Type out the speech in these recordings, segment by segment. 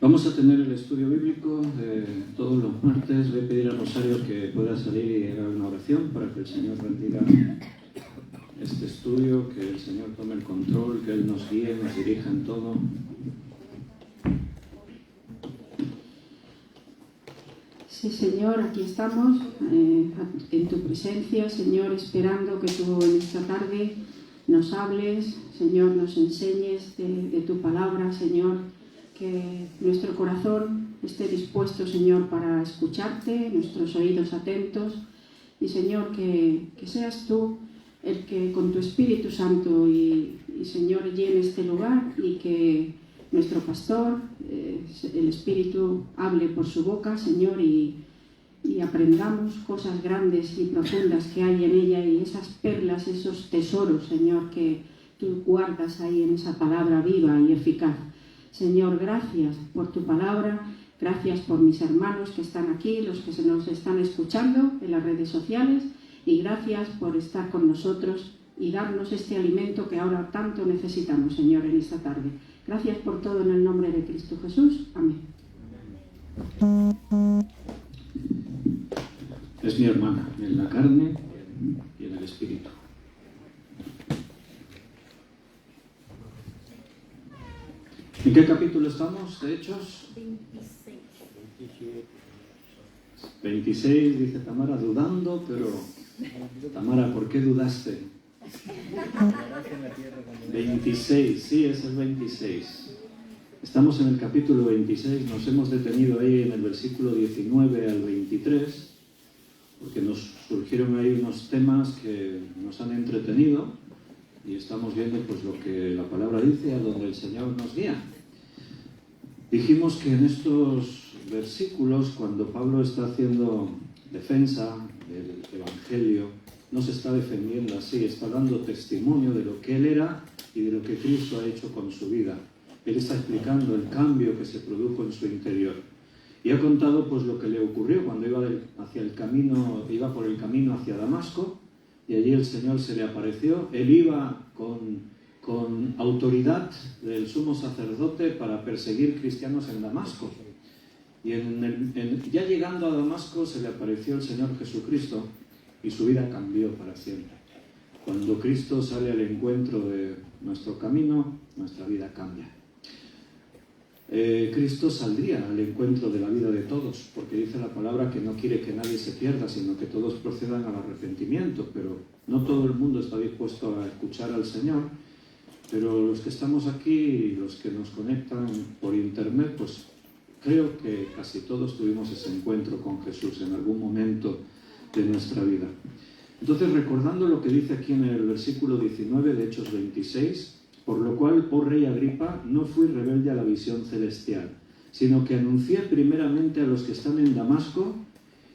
Vamos a tener el estudio bíblico todos los martes. Voy a pedir a Rosario que pueda salir y haga una oración para que el Señor bendiga este estudio, que el Señor tome el control, que Él nos guíe, nos dirija en todo. Sí, Señor, aquí estamos en tu presencia, Señor, esperando que tú en esta tarde nos hables, Señor, nos enseñes de tu palabra, Señor, que nuestro corazón esté dispuesto, Señor, para escucharte, nuestros oídos atentos, y Señor, que seas tú el que con tu Espíritu Santo y Señor, llene este lugar, y que nuestro pastor, el Espíritu, hable por su boca, Señor, y aprendamos cosas grandes y profundas que hay en ella, y esas perlas, esos tesoros, Señor, que tú guardas ahí en esa palabra viva y eficaz. Señor, gracias por tu palabra, gracias por mis hermanos que están aquí, los que se nos están escuchando en las redes sociales, y gracias por estar con nosotros y darnos este alimento que ahora tanto necesitamos, Señor, en esta tarde. Gracias por todo en el nombre de Cristo Jesús. Amén. Es mi hermana, en la carne y en el espíritu. ¿En qué capítulo estamos, de Hechos? 26, dice Tamara, dudando, pero... Tamara, ¿por qué dudaste? 26, sí, ese es 26. Estamos en el capítulo 26, nos hemos detenido ahí en el versículo 19 al 23, porque nos surgieron ahí unos temas que nos han entretenido y estamos viendo pues lo que la palabra dice, a donde el Señor nos guía. Dijimos que en estos versículos, cuando Pablo está haciendo defensa del Evangelio, no se está defendiendo así, está dando testimonio de lo que él era y de lo que Cristo ha hecho con su vida. Él está explicando el cambio que se produjo en su interior. Y ha contado pues lo que le ocurrió cuando iba por el camino hacia Damasco, y allí el Señor se le apareció. Él iba con autoridad del sumo sacerdote para perseguir cristianos en Damasco. Y ya llegando a Damasco se le apareció el Señor Jesucristo y su vida cambió para siempre. Cuando Cristo sale al encuentro de nuestro camino, nuestra vida cambia. Cristo saldría al encuentro de la vida de todos, porque dice la palabra que no quiere que nadie se pierda, sino que todos procedan al arrepentimiento, pero no todo el mundo está dispuesto a escuchar al Señor. Pero los que estamos aquí, los que nos conectan por internet, pues creo que casi todos tuvimos ese encuentro con Jesús en algún momento de nuestra vida. Entonces, recordando lo que dice aquí en el versículo 19 de Hechos 26, por lo cual, oh rey Agripa, no fui rebelde a la visión celestial, sino que anuncié primeramente a los que están en Damasco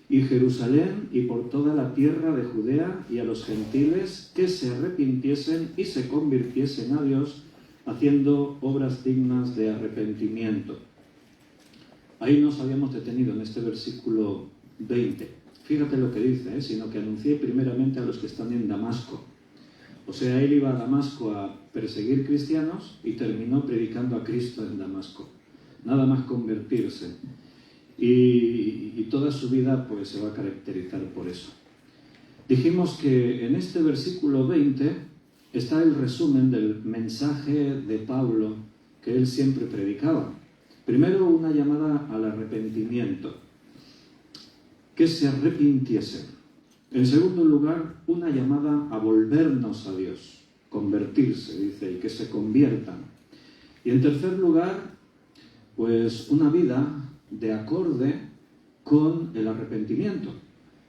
y Jerusalén y por toda la tierra de Judea y a los gentiles que se arrepintiesen y se convirtiesen a Dios, haciendo obras dignas de arrepentimiento. Ahí nos habíamos detenido en este versículo 20. Fíjate lo que dice, sino que anuncié primeramente a los que están en Damasco. O sea, él iba a Damasco a perseguir cristianos y terminó predicando a Cristo en Damasco. Nada más convertirse. Y toda su vida pues se va a caracterizar por eso. Dijimos que en este versículo 20 está el resumen del mensaje de Pablo que él siempre predicaba. Primero, una llamada al arrepentimiento, que se arrepintiesen. En segundo lugar, una llamada a volvernos a Dios, convertirse, dice, y que se conviertan. Y en tercer lugar, pues una vida de acorde con el arrepentimiento.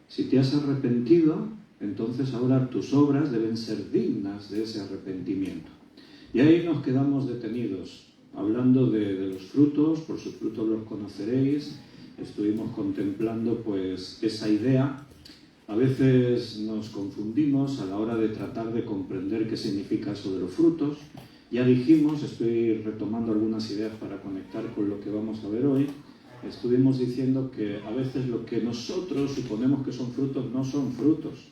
Si te has arrepentido, entonces ahora tus obras deben ser dignas de ese arrepentimiento. Y ahí nos quedamos detenidos, hablando de los frutos, por sus frutos los conoceréis. Estuvimos contemplando pues esa idea. A veces nos confundimos a la hora de tratar de comprender qué significa eso de los frutos. Ya dijimos, estoy retomando algunas ideas para conectar con lo que vamos a ver hoy. Estuvimos diciendo que a veces lo que nosotros suponemos que son frutos no son frutos.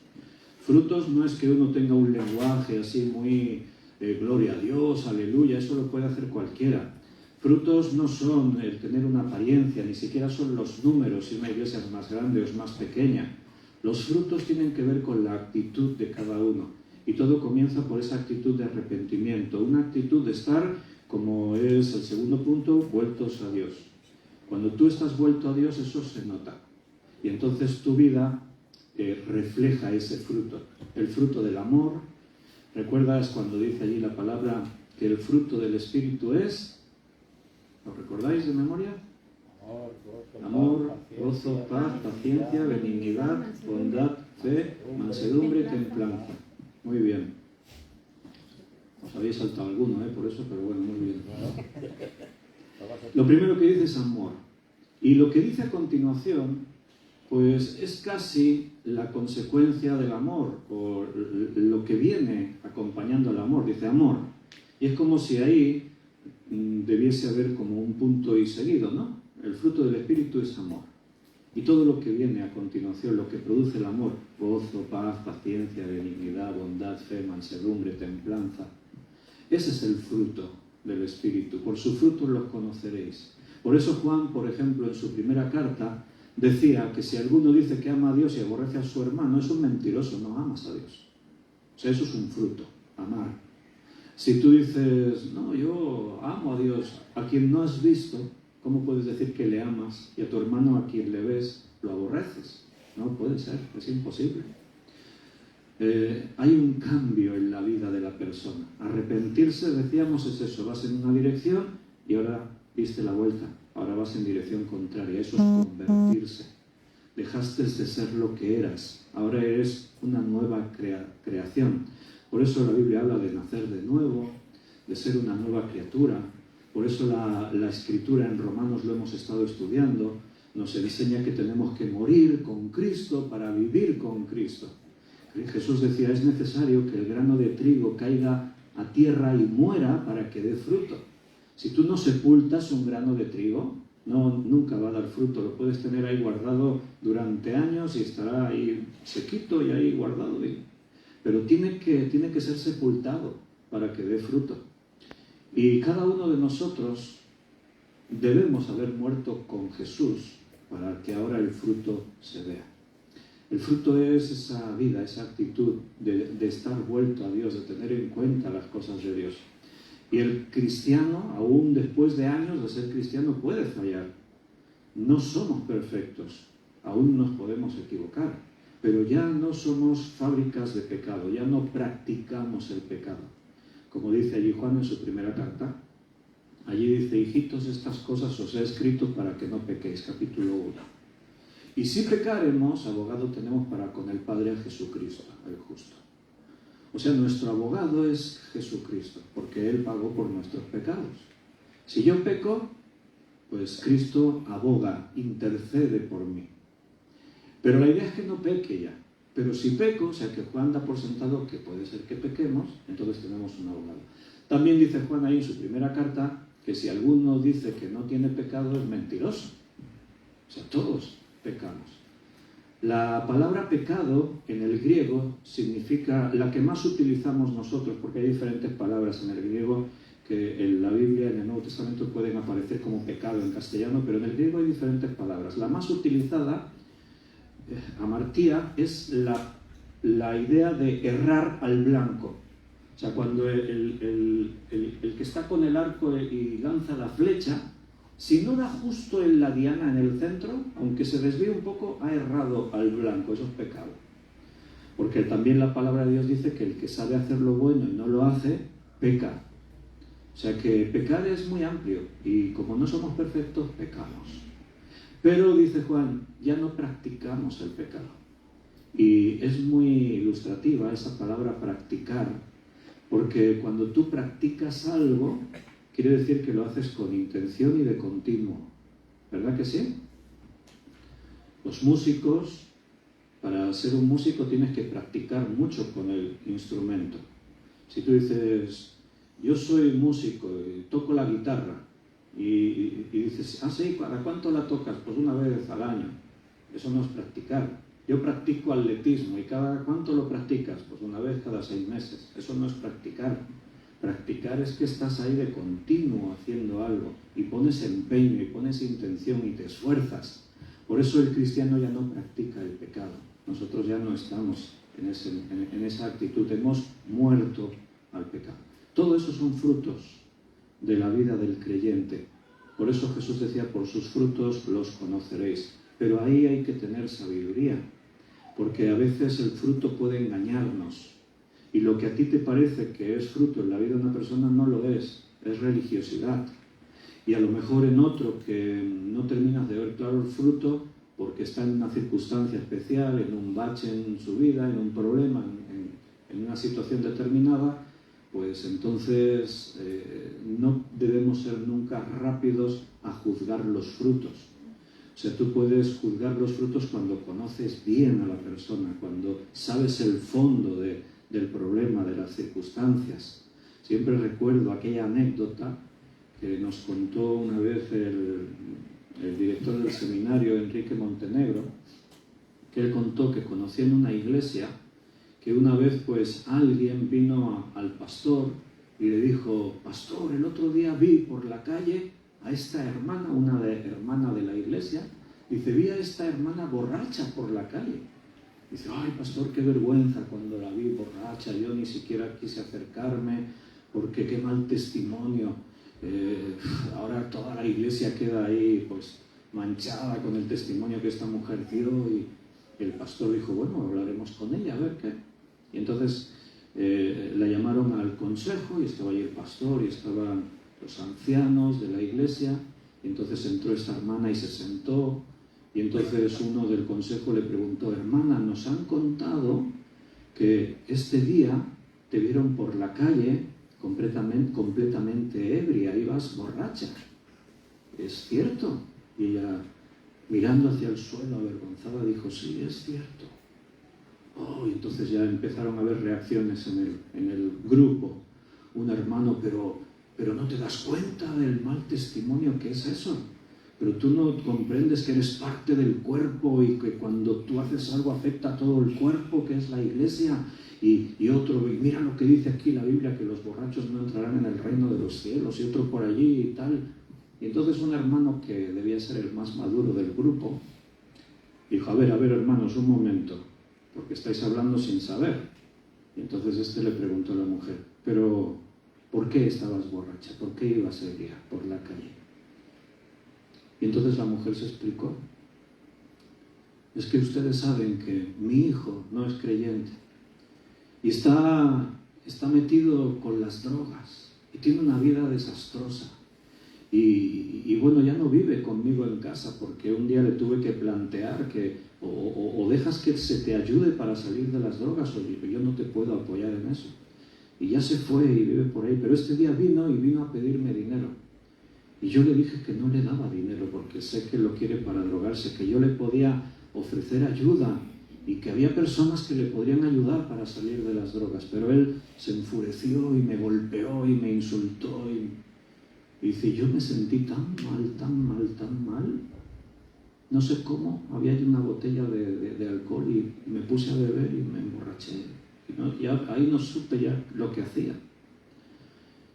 Frutos no es que uno tenga un lenguaje así muy gloria a Dios, aleluya, eso lo puede hacer cualquiera. Frutos no son el tener una apariencia, ni siquiera son los números, si una iglesia es más grande o es más pequeña. Los frutos tienen que ver con la actitud de cada uno. Y todo comienza por esa actitud de arrepentimiento, una actitud de estar, como es el segundo punto, vueltos a Dios. Cuando tú estás vuelto a Dios, eso se nota. Y entonces tu vida refleja ese fruto, el fruto del amor. ¿Recuerdas cuando dice allí la palabra que el fruto del Espíritu es? ¿Lo recordáis de memoria? Amor, gozo, paz, paciencia, benignidad, bondad, fe, mansedumbre y templanza. Muy bien. Os habéis saltado alguno, por eso, pero bueno, muy bien. Lo primero que dice es amor. Y lo que dice a continuación, pues es casi la consecuencia del amor, o lo que viene acompañando al amor. Dice amor. Y es como si ahí debiese haber como un punto y seguido, ¿no? El fruto del Espíritu es amor. Y todo lo que viene a continuación, lo que produce el amor, gozo, paz, paciencia, benignidad, bondad, fe, mansedumbre, templanza, ese es el fruto del Espíritu. Por sus frutos los conoceréis. Por eso Juan, por ejemplo, en su primera carta, decía que si alguno dice que ama a Dios y aborrece a su hermano, es un mentiroso, no amas a Dios. O sea, eso es un fruto, amar. Si tú dices, no, yo amo a Dios, a quien no has visto, ¿cómo puedes decir que le amas y a tu hermano a quien le ves lo aborreces? No puede ser, es imposible. Hay un cambio en la vida de la persona. Arrepentirse, decíamos, es eso, vas en una dirección y ahora diste la vuelta, ahora vas en dirección contraria. Eso es convertirse. Dejaste de ser lo que eras, ahora eres una nueva creación. Por eso la Biblia habla de nacer de nuevo, de ser una nueva criatura. Por eso la Escritura en Romanos lo hemos estado estudiando, nos enseña que tenemos que morir con Cristo para vivir con Cristo. Jesús decía, es necesario que el grano de trigo caiga a tierra y muera para que dé fruto. Si tú no sepultas un grano de trigo, nunca va a dar fruto. Lo puedes tener ahí guardado durante años y estará ahí sequito y ahí guardado. Pero tiene que ser sepultado para que dé fruto. Y cada uno de nosotros debemos haber muerto con Jesús para que ahora el fruto se vea. El fruto es esa vida, esa actitud de estar vuelto a Dios, de tener en cuenta las cosas de Dios. Y el cristiano, aún después de años de ser cristiano, puede fallar. No somos perfectos, aún nos podemos equivocar, pero ya no somos fábricas de pecado, ya no practicamos el pecado. Como dice allí Juan en su primera carta, allí dice, hijitos, estas cosas os he escrito para que no pequéis, capítulo 1. Y si pecaremos, abogado tenemos para con el Padre a Jesucristo, el justo. O sea, nuestro abogado es Jesucristo, porque Él pagó por nuestros pecados. Si yo peco, pues Cristo aboga, intercede por mí. Pero la idea es que no peque ya. Pero si peco, o sea que Juan da por sentado que puede ser que pequemos, entonces tenemos un abogado. También dice Juan ahí en su primera carta que si alguno dice que no tiene pecado es mentiroso. O sea, todos pecamos. La palabra pecado en el griego significa la que más utilizamos nosotros, porque hay diferentes palabras en el griego que en la Biblia, en el Nuevo Testamento, pueden aparecer como pecado en castellano, pero en el griego hay diferentes palabras. La más utilizada, amartía, es la idea de errar al blanco. O sea, cuando el que está con el arco y lanza la flecha, si no da justo en la diana en el centro, aunque se desvíe un poco, ha errado al blanco. Eso es pecado. Porque también la palabra de Dios dice que el que sabe hacer lo bueno y no lo hace, peca. O sea que pecar es muy amplio y como no somos perfectos, pecamos. Pero, dice Juan, ya no practicamos el pecado. Y es muy ilustrativa esa palabra practicar, porque cuando tú practicas algo, quiere decir que lo haces con intención y de continuo. ¿Verdad que sí? Los músicos, para ser un músico tienes que practicar mucho con el instrumento. Si tú dices, yo soy músico y toco la guitarra, y dices, sí, ¿para cuánto la tocas? Pues una vez al año. Eso no es practicar. Yo practico atletismo, ¿y cada cuánto lo practicas? Pues una vez cada 6 meses. Eso no es practicar. Practicar es que estás ahí de continuo haciendo algo y pones empeño y pones intención y te esfuerzas. Por eso el cristiano ya no practica el pecado. Nosotros ya no estamos en esa actitud, hemos muerto al pecado. Todo eso son frutos de la vida del creyente. Por eso Jesús decía, por sus frutos los conoceréis. Pero ahí hay que tener sabiduría, porque a veces el fruto puede engañarnos. Y lo que a ti te parece que es fruto en la vida de una persona no lo es religiosidad. Y a lo mejor en otro que no terminas de ver claro el fruto, porque está en una circunstancia especial, en un bache en su vida, en un problema, en una situación determinada, pues entonces no debemos ser nunca rápidos a juzgar los frutos. O sea, tú puedes juzgar los frutos cuando conoces bien a la persona, cuando sabes el fondo del problema, de las circunstancias. Siempre recuerdo aquella anécdota que nos contó una vez el director del seminario, Enrique Montenegro, que él contó que conocía en una iglesia que una vez pues alguien vino al pastor y le dijo, pastor, el otro día vi por la calle a esta hermana, hermana de la iglesia, dice, vi a esta hermana borracha por la calle. Dice, ay pastor, qué vergüenza cuando la vi borracha, yo ni siquiera quise acercarme porque qué mal testimonio. Ahora toda la iglesia queda ahí pues manchada con el testimonio que esta mujer dio, y el pastor dijo, bueno, hablaremos con ella, a ver qué. Y entonces la llamaron al consejo y estaba ahí el pastor y estaban los ancianos de la iglesia, y entonces entró esta hermana y se sentó, y entonces uno del consejo le preguntó, hermana, nos han contado que este día te vieron por la calle completamente ebria, ibas borracha. ¿Es cierto? Y ella, mirando hacia el suelo avergonzada, dijo, sí, es cierto. Oh, y entonces ya empezaron a haber reacciones en el grupo. Un hermano, pero no te das cuenta del mal testimonio que es eso. Pero tú no comprendes que eres parte del cuerpo y que cuando tú haces algo afecta a todo el cuerpo, que es la iglesia. Y otro, mira lo que dice aquí la Biblia, que los borrachos no entrarán en el reino de los cielos, y otro por allí y tal. Y entonces un hermano que debía ser el más maduro del grupo, dijo, a ver, hermanos, un momento, porque estáis hablando sin saber. Y entonces este le preguntó a la mujer, pero ¿por qué estabas borracha? ¿Por qué ibas ebria por la calle? Y entonces la mujer se explicó. Es que ustedes saben que mi hijo no es creyente y está metido con las drogas y tiene una vida desastrosa. Y bueno, ya no vive conmigo en casa porque un día le tuve que plantear que o dejas que se te ayude para salir de las drogas o yo no te puedo apoyar en eso. Y ya se fue y vive por ahí, pero este día vino a pedirme dinero. Y yo le dije que no le daba dinero porque sé que lo quiere para drogarse, que yo le podía ofrecer ayuda y que había personas que le podrían ayudar para salir de las drogas. Pero él se enfureció y me golpeó y me insultó y dice, yo me sentí tan mal. No sé cómo, había ahí una botella de alcohol y me puse a beber y me emborraché. Y ahí no supe ya lo que hacía.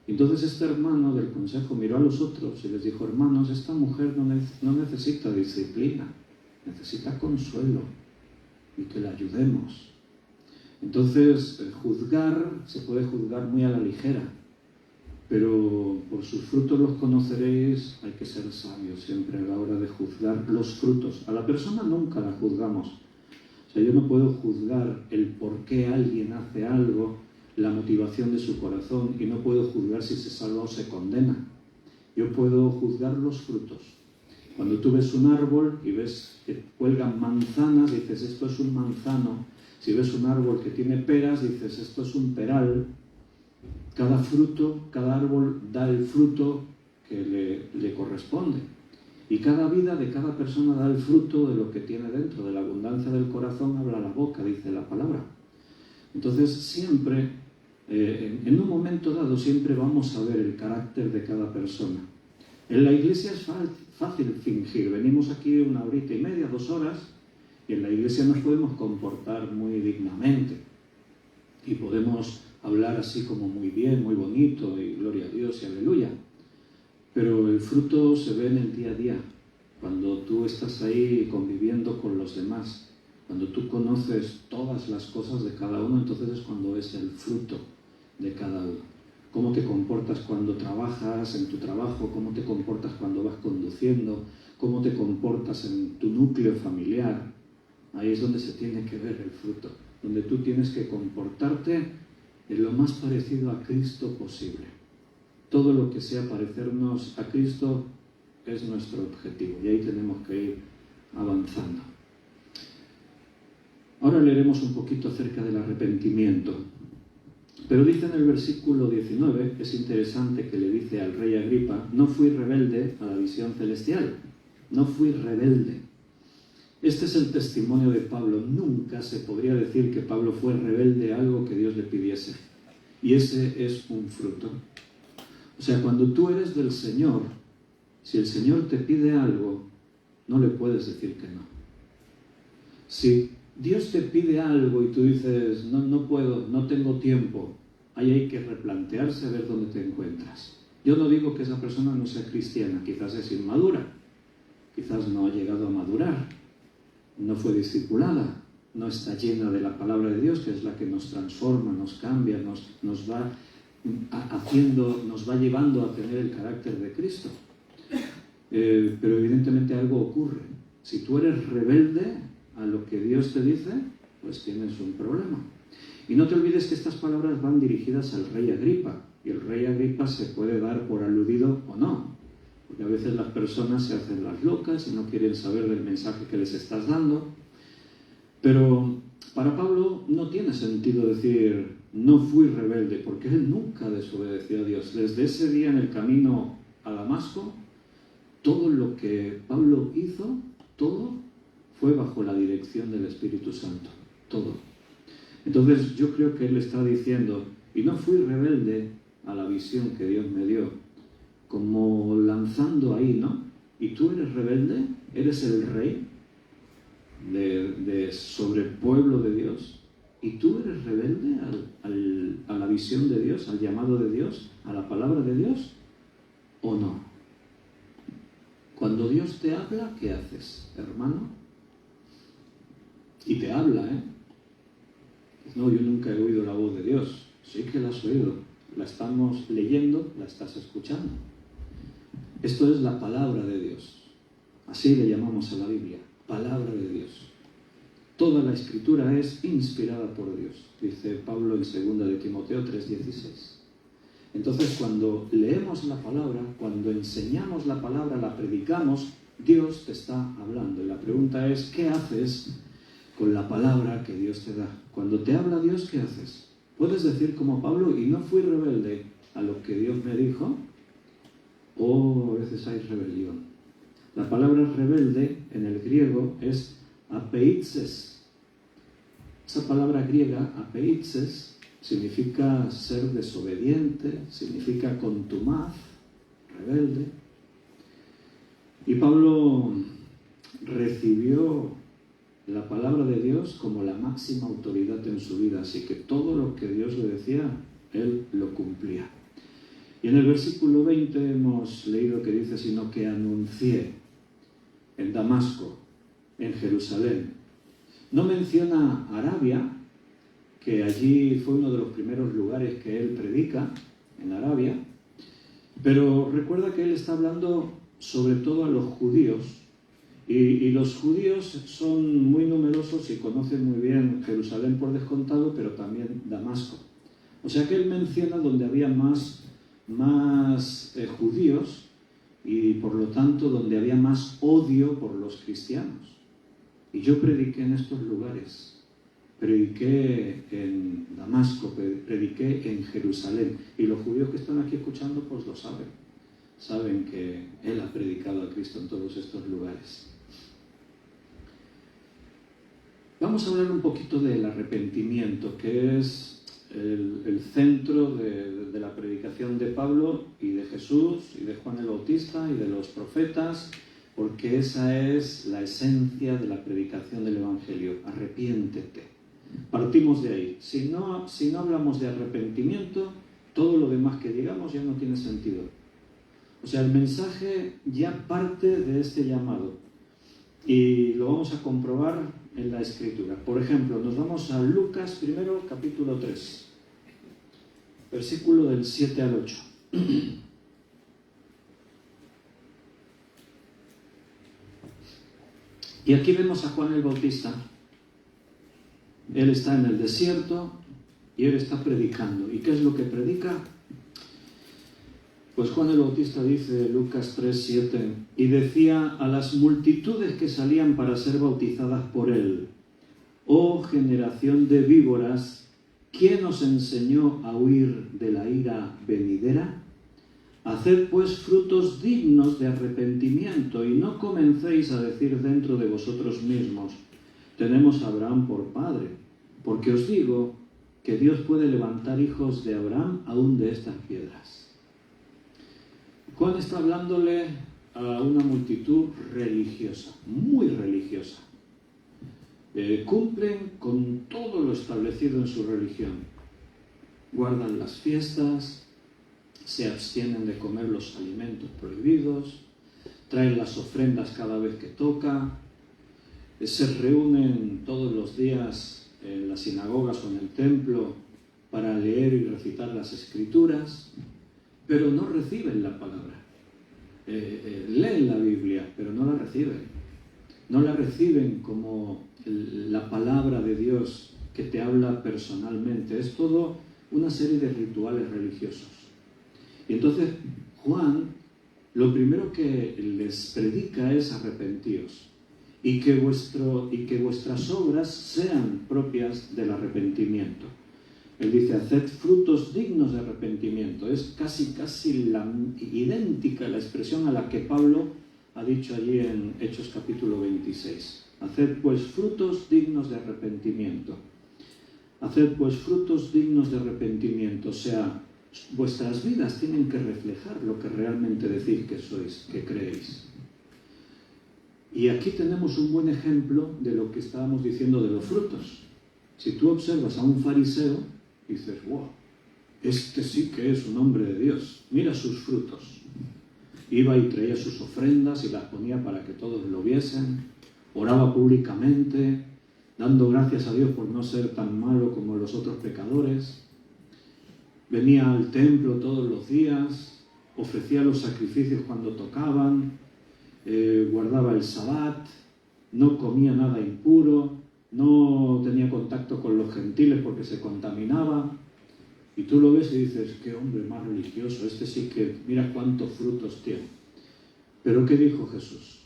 Entonces este hermano del consejo miró a los otros y les dijo, hermanos, esta mujer no necesita disciplina, necesita consuelo y que la ayudemos. Entonces, juzgar se puede juzgar muy a la ligera, pero por sus frutos los conoceréis. Hay que ser sabios siempre a la hora de juzgar los frutos. A la persona nunca la juzgamos. O sea, yo no puedo juzgar el por qué alguien hace algo, la motivación de su corazón, y no puedo juzgar si se salva o se condena. Yo puedo juzgar los frutos. Cuando tú ves un árbol y ves que cuelgan manzanas, dices, esto es un manzano. Si ves un árbol que tiene peras, dices, esto es un peral. Cada árbol da el fruto que le corresponde. Y cada vida de cada persona da el fruto de lo que tiene dentro. De la abundancia del corazón habla la boca, dice la palabra. Entonces siempre, en un momento dado, siempre vamos a ver el carácter de cada persona. En la iglesia es fácil fingir. Venimos aquí 1 horita y media, 2 horas, y en la iglesia nos podemos comportar muy dignamente. Y podemos hablar así como muy bien, muy bonito, y gloria a Dios y aleluya. Pero el fruto se ve en el día a día, cuando tú estás ahí conviviendo con los demás, cuando tú conoces todas las cosas de cada uno, entonces es cuando ves el fruto de cada uno. Cómo te comportas cuando trabajas en tu trabajo, cómo te comportas cuando vas conduciendo, cómo te comportas en tu núcleo familiar. Ahí es donde se tiene que ver el fruto, donde tú tienes que comportarte en lo más parecido a Cristo posible. Todo lo que sea parecernos a Cristo es nuestro objetivo y ahí tenemos que ir avanzando. Ahora leeremos un poquito acerca del arrepentimiento. Pero dice en el versículo 19, es interesante que le dice al rey Agripa, no fui rebelde a la visión celestial, no fui rebelde. Este es el testimonio de Pablo. Nunca se podría decir que Pablo fue rebelde a algo que Dios le pidiese. Y ese es un fruto. O sea, cuando tú eres del Señor, si el Señor te pide algo, no le puedes decir que no. Si Dios te pide algo y tú dices, no puedo, no tengo tiempo, ahí hay que replantearse a ver dónde te encuentras. Yo no digo que esa persona no sea cristiana, quizás es inmadura, quizás no ha llegado a madurar, no fue discipulada, no está llena de la palabra de Dios, que es la que nos transforma, nos cambia, nos va haciendo, nos va llevando a tener el carácter de Cristo. Pero evidentemente algo ocurre. Si tú eres rebelde a lo que Dios te dice, pues tienes un problema. Y no te olvides que estas palabras van dirigidas al rey Agripa, y el rey Agripa se puede dar por aludido o no, porque a veces las personas se hacen las locas y no quieren saber del mensaje que les estás dando. Pero para Pablo no tiene sentido decir, no fui rebelde, porque él nunca desobedeció a Dios. Desde ese día en el camino a Damasco, todo lo que Pablo hizo, todo fue bajo la dirección del Espíritu Santo, todo. Entonces yo creo que él está diciendo, y no fui rebelde a la visión que Dios me dio, como lanzando ahí, ¿no? ¿Y tú eres rebelde? ¿Eres el rey sobre el pueblo de Dios? ¿Y tú eres rebelde a la visión de Dios, al llamado de Dios, a la palabra de Dios? ¿O no? Cuando Dios te habla, ¿qué haces, hermano? Y te habla, ¿eh? No, yo nunca he oído la voz de Dios. Sí que la has oído. La estamos leyendo, la estás escuchando. Esto es la palabra de Dios. Así le llamamos a la Biblia, palabra de Dios. Toda la Escritura es inspirada por Dios, dice Pablo en 2 de Timoteo 3:16. Entonces, cuando leemos la palabra, cuando enseñamos la palabra, la predicamos, Dios te está hablando. Y la pregunta es, ¿qué haces con la palabra que Dios te da? Cuando te habla Dios, ¿qué haces? Puedes decir como Pablo, y no fui rebelde a lo que Dios me dijo, o a veces hay rebelión. La palabra rebelde en el griego es apeitzes. Esa palabra griega, apeitzes, significa ser desobediente, significa contumaz, rebelde. Y Pablo recibió la palabra de Dios como la máxima autoridad en su vida, así que todo lo que Dios le decía, él lo cumplía. Y en el versículo 20 hemos leído que dice, sino que anuncié en Damasco, en Jerusalén. No menciona Arabia, que allí fue uno de los primeros lugares que él predica, en Arabia, pero recuerda que él está hablando sobre todo a los judíos, y los judíos son muy numerosos y conocen muy bien Jerusalén por descontado, pero también Damasco. O sea que él menciona donde había más judíos y por lo tanto donde había más odio por los cristianos. Y yo prediqué en estos lugares, prediqué en Damasco, prediqué en Jerusalén. Y los judíos que están aquí escuchando pues lo saben que él ha predicado a Cristo en todos estos lugares. Vamos a hablar un poquito del arrepentimiento, que es el centro de la predicación de Pablo y de Jesús y de Juan el Bautista y de los profetas, porque esa es la esencia de la predicación del Evangelio. Arrepiéntete. Partimos de ahí. Si no hablamos de arrepentimiento, todo lo demás que digamos ya no tiene sentido. O sea, el mensaje ya parte de este llamado. Y lo vamos a comprobar en la Escritura. Por ejemplo, nos vamos a Lucas primero, capítulo 3. Versículo del 7 al 8. Y aquí vemos a Juan el Bautista. Él está en el desierto y él está predicando. ¿Y qué es lo que predica? Pues Juan el Bautista dice, Lucas 3, 7, y decía a las multitudes que salían para ser bautizadas por él: oh generación de víboras, ¿quién os enseñó a huir de la ira venidera? Haced pues frutos dignos de arrepentimiento y no comencéis a decir dentro de vosotros mismos: tenemos a Abraham por padre, porque os digo que Dios puede levantar hijos de Abraham aún de estas piedras. Juan está hablándole a una multitud religiosa, muy religiosa. Cumplen con todo lo establecido en su religión. Guardan las fiestas, se abstienen de comer los alimentos prohibidos, traen las ofrendas cada vez que toca, se reúnen todos los días en las sinagogas o en el templo para leer y recitar las Escrituras, pero no reciben la palabra. Leen la Biblia, pero no la reciben. No la reciben como la palabra de Dios que te habla personalmente. Es todo una serie de rituales religiosos. Y entonces Juan lo primero que les predica es arrepentíos y que vuestras obras sean propias del arrepentimiento. Él dice, haced frutos dignos de arrepentimiento. Es casi idéntica la expresión a la que Pablo ha dicho allí en Hechos capítulo 26. Haced pues frutos dignos de arrepentimiento. Haced pues frutos dignos de arrepentimiento. O sea, vuestras vidas tienen que reflejar lo que realmente decís que sois, que creéis. Y aquí tenemos un buen ejemplo de lo que estábamos diciendo de los frutos. Si tú observas a un fariseo, dices, wow, este sí que es un hombre de Dios, mira sus frutos. Iba y traía sus ofrendas y las ponía para que todos lo viesen, oraba públicamente, dando gracias a Dios por no ser tan malo como los otros pecadores. Venía al templo todos los días, ofrecía los sacrificios cuando tocaban, guardaba el Sabbat, no comía nada impuro, no tenía contacto con los gentiles porque se contaminaba. Y tú lo ves y dices, qué hombre más religioso, este sí que, mira cuántos frutos tiene. Pero ¿qué dijo Jesús?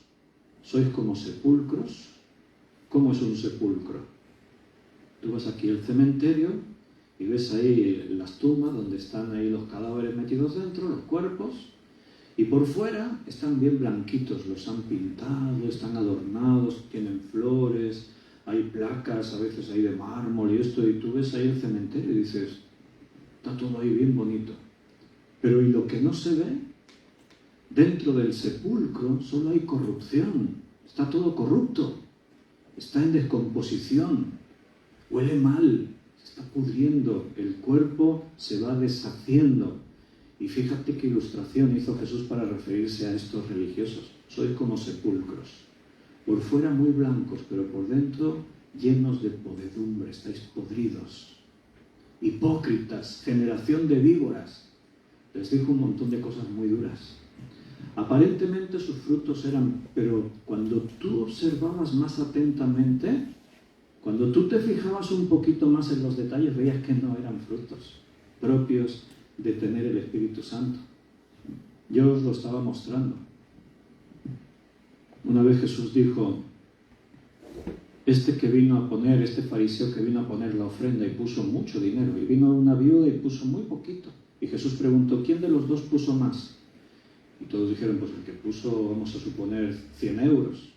¿Sois como sepulcros? ¿Cómo es un sepulcro? Tú vas aquí al cementerio y ves ahí las tumbas donde están ahí los cadáveres metidos dentro, los cuerpos, y por fuera están bien blanquitos, los han pintado, están adornados, tienen flores, hay placas, a veces ahí de mármol y esto, y tú ves ahí el cementerio y dices, está todo ahí bien bonito. Pero ¿y lo que no se ve? Dentro del sepulcro solo hay corrupción, está todo corrupto, está en descomposición, huele mal, se está pudriendo, el cuerpo se va deshaciendo. Y fíjate qué ilustración hizo Jesús para referirse a estos religiosos. Sois como sepulcros, por fuera muy blancos, pero por dentro llenos de podredumbre, estáis podridos. Hipócritas, generación de víboras. Les dijo un montón de cosas muy duras. Aparentemente sus frutos eran, pero cuando tú observabas más atentamente, cuando tú te fijabas un poquito más en los detalles, veías que no eran frutos propios de tener el Espíritu Santo. Yo os lo estaba mostrando. Una vez Jesús dijo, este fariseo que vino a poner la ofrenda y puso mucho dinero, y vino una viuda y puso muy poquito. Y Jesús preguntó, ¿quién de los dos puso más? Y todos dijeron, pues el que puso, vamos a suponer, 100 euros.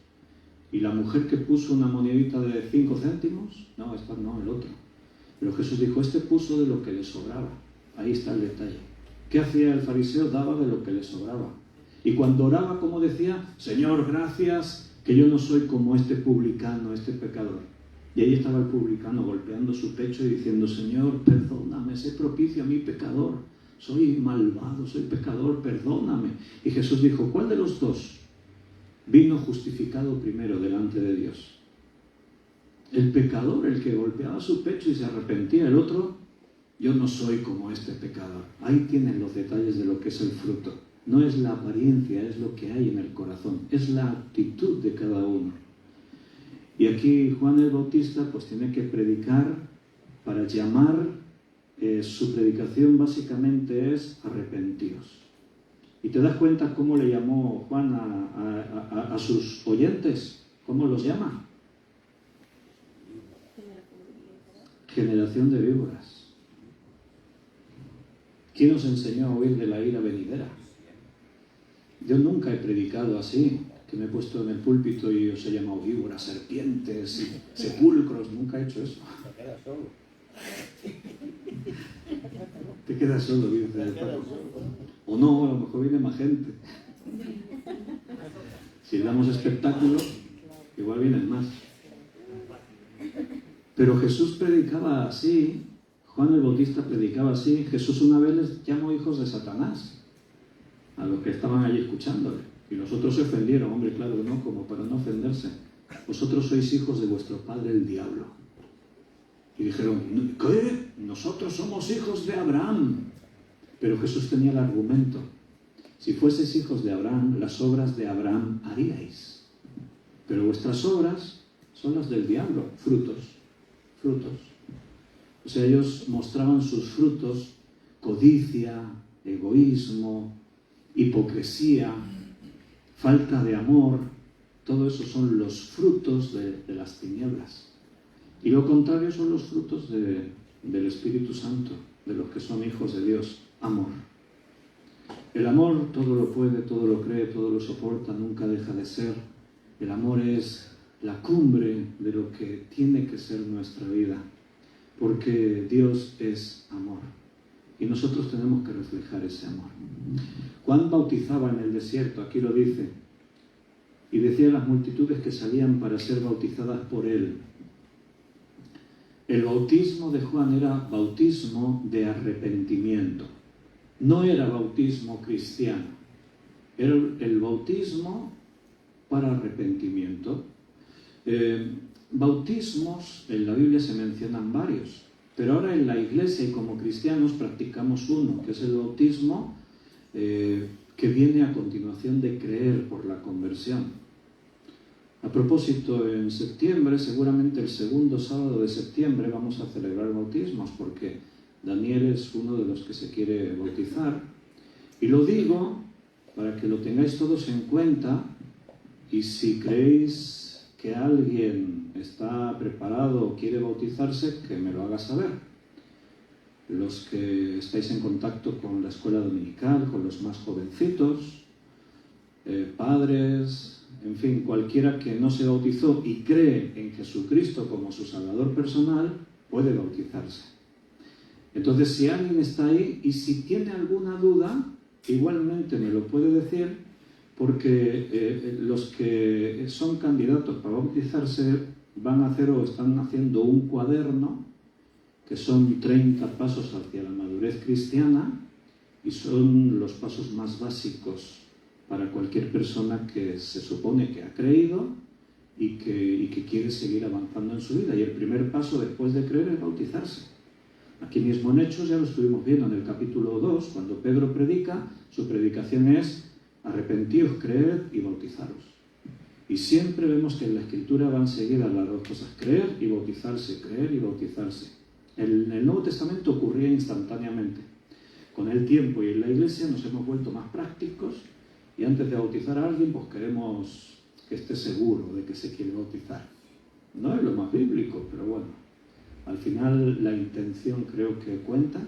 ¿Y la mujer que puso una monedita de 5 céntimos? No, esta no, el otro. Pero Jesús dijo, este puso de lo que le sobraba. Ahí está el detalle. ¿Qué hacía el fariseo? Daba de lo que le sobraba. Y cuando oraba, como decía, Señor, gracias, que yo no soy como este publicano, este pecador. Y ahí estaba el publicano golpeando su pecho y diciendo: Señor, perdóname, sé propicio a mí pecador. Soy malvado, soy pecador, perdóname. Y Jesús dijo: ¿cuál de los dos vino justificado primero delante de Dios? El pecador, el que golpeaba su pecho y se arrepentía. El otro: yo no soy como este pecador. Ahí tienen los detalles de lo que es el fruto. No es la apariencia, es lo que hay en el corazón. Es la actitud de cada uno. Y aquí Juan el Bautista pues tiene que predicar para llamar, su predicación básicamente es arrepentíos. ¿Y te das cuenta cómo le llamó Juan a sus oyentes? ¿Cómo los llama? Generación de víboras. ¿Quién os enseñó a huir de la ira venidera? Yo nunca he predicado así, que me he puesto en el púlpito y os he llamado víboras, serpientes, y sepulcros. Nunca he hecho eso. Te quedas solo. Te quedas solo, dice el Padre. O no, a lo mejor viene más gente. Si damos espectáculo, igual vienen más. Pero Jesús predicaba así, Juan el Bautista predicaba así. Jesús una vez les llamó hijos de Satanás a los que estaban allí escuchándole. Y los otros se ofendieron. Hombre, claro que no, como para no ofenderse. Vosotros sois hijos de vuestro padre el diablo. Y dijeron: ¿qué? Nosotros somos hijos de Abraham. Pero Jesús tenía el argumento: si fueseis hijos de Abraham, las obras de Abraham haríais. Pero vuestras obras son las del diablo. Frutos. O sea, ellos mostraban sus frutos: codicia, egoísmo, hipocresía, falta de amor. Todo eso son los frutos de las tinieblas. Y lo contrario son los frutos del Espíritu Santo, de los que son hijos de Dios. Amor. El amor todo lo puede, todo lo cree, todo lo soporta, nunca deja de ser. El amor es la cumbre de lo que tiene que ser nuestra vida, porque Dios es amor. Y nosotros tenemos que reflejar ese amor. Juan bautizaba en el desierto, aquí lo dice, y decía a las multitudes que salían para ser bautizadas por él. El bautismo de Juan era bautismo de arrepentimiento. No era bautismo cristiano. Era el bautismo para arrepentimiento. Bautismos en la Biblia se mencionan varios, pero ahora en la Iglesia y como cristianos practicamos uno, que es el bautismo que viene a continuación de creer por la conversión. A propósito, en septiembre, seguramente el segundo sábado de septiembre, vamos a celebrar bautismos, porque Daniel es uno de los que se quiere bautizar. Y lo digo para que lo tengáis todos en cuenta, y si creéis que alguien está preparado o quiere bautizarse, que me lo haga saber. Los que estáis en contacto con la escuela dominical, con los más jovencitos, padres, en fin, cualquiera que no se bautizó y cree en Jesucristo como su Salvador personal, puede bautizarse. Entonces, si alguien está ahí y si tiene alguna duda, igualmente me lo puede decir, porque los que son candidatos para bautizarse van a hacer o están haciendo un cuaderno que son 30 pasos hacia la madurez cristiana y son los pasos más básicos para cualquier persona que se supone que ha creído y que quiere seguir avanzando en su vida. Y el primer paso después de creer es bautizarse. Aquí mismo en Hechos ya lo estuvimos viendo en el capítulo 2, cuando Pedro predica, su predicación es: arrepentíos, creed y bautizaros. Y siempre vemos que en la Escritura van seguidas las dos cosas: creer y bautizarse, creer y bautizarse. En el Nuevo Testamento ocurría instantáneamente. Con el tiempo y en la Iglesia nos hemos vuelto más prácticos y antes de bautizar a alguien, pues queremos que esté seguro de que se quiere bautizar. No es lo más bíblico, pero bueno, al final la intención creo que cuenta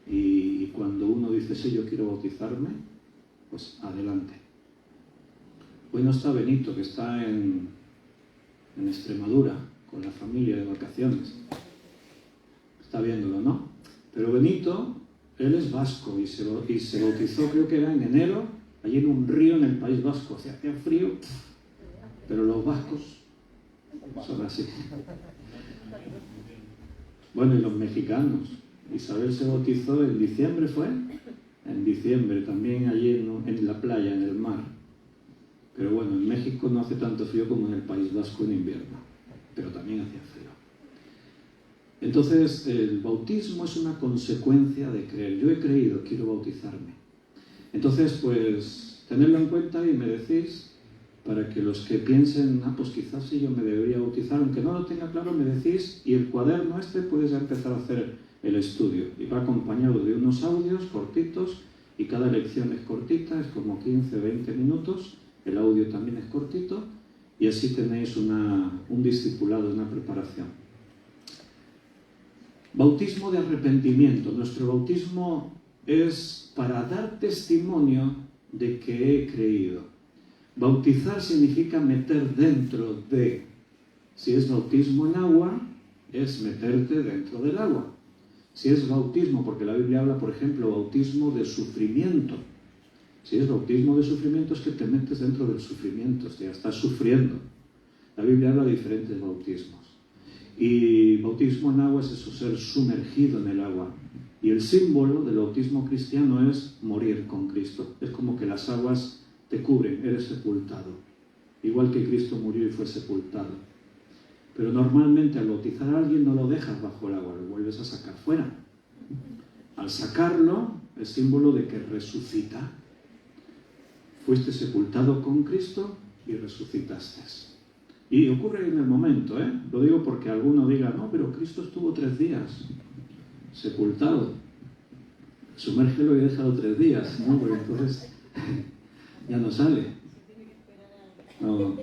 y cuando uno dice: sí, yo quiero bautizarme, pues adelante. Hoy no está Benito, que está en Extremadura con la familia de vacaciones. Está viéndolo, ¿no? Pero Benito, él es vasco y se bautizó, creo que era en enero, allí en un río en el País Vasco. Hacía frío, pero los vascos son así. Bueno, y los mexicanos. Isabel se bautizó en diciembre, ¿fue? En diciembre, también allí en la playa, en el mar. Pero bueno, en México no hace tanto frío como en el País Vasco en invierno, pero también hacía frío. Entonces, el bautismo es una consecuencia de creer. Yo he creído, quiero bautizarme. Entonces, pues, tenedlo en cuenta y me decís, para que los que piensen, pues quizás sí yo me debería bautizar, aunque no lo tenga claro, me decís, y el cuaderno puedes empezar a hacer el estudio. Y va acompañado de unos audios cortitos, y cada lección es cortita, es como 15, 20 minutos, el audio también es cortito, y así tenéis un discipulado, una preparación. Bautismo de arrepentimiento. Nuestro bautismo es para dar testimonio de que he creído. Bautizar significa meter dentro de. Si es bautismo en agua, es meterte dentro del agua. Si es bautismo, porque la Biblia habla, por ejemplo, bautismo de sufrimiento. Si es bautismo de sufrimiento, es que te metes dentro del sufrimiento, ya estás sufriendo. La Biblia habla de diferentes bautismos. Y bautismo en agua es eso, ser sumergido en el agua. Y el símbolo del bautismo cristiano es morir con Cristo. Es como que las aguas te cubren, eres sepultado. Igual que Cristo murió y fue sepultado. Pero normalmente al bautizar a alguien no lo dejas bajo el agua, lo vuelves a sacar fuera. Al sacarlo, es símbolo de que resucita. Fuiste sepultado con Cristo y resucitaste. Y ocurre en el momento, Lo digo porque alguno diga, no, pero Cristo estuvo 3 días sepultado. Sumérgelo y déjalo 3 días, ¿no? Porque entonces ya no sale. No,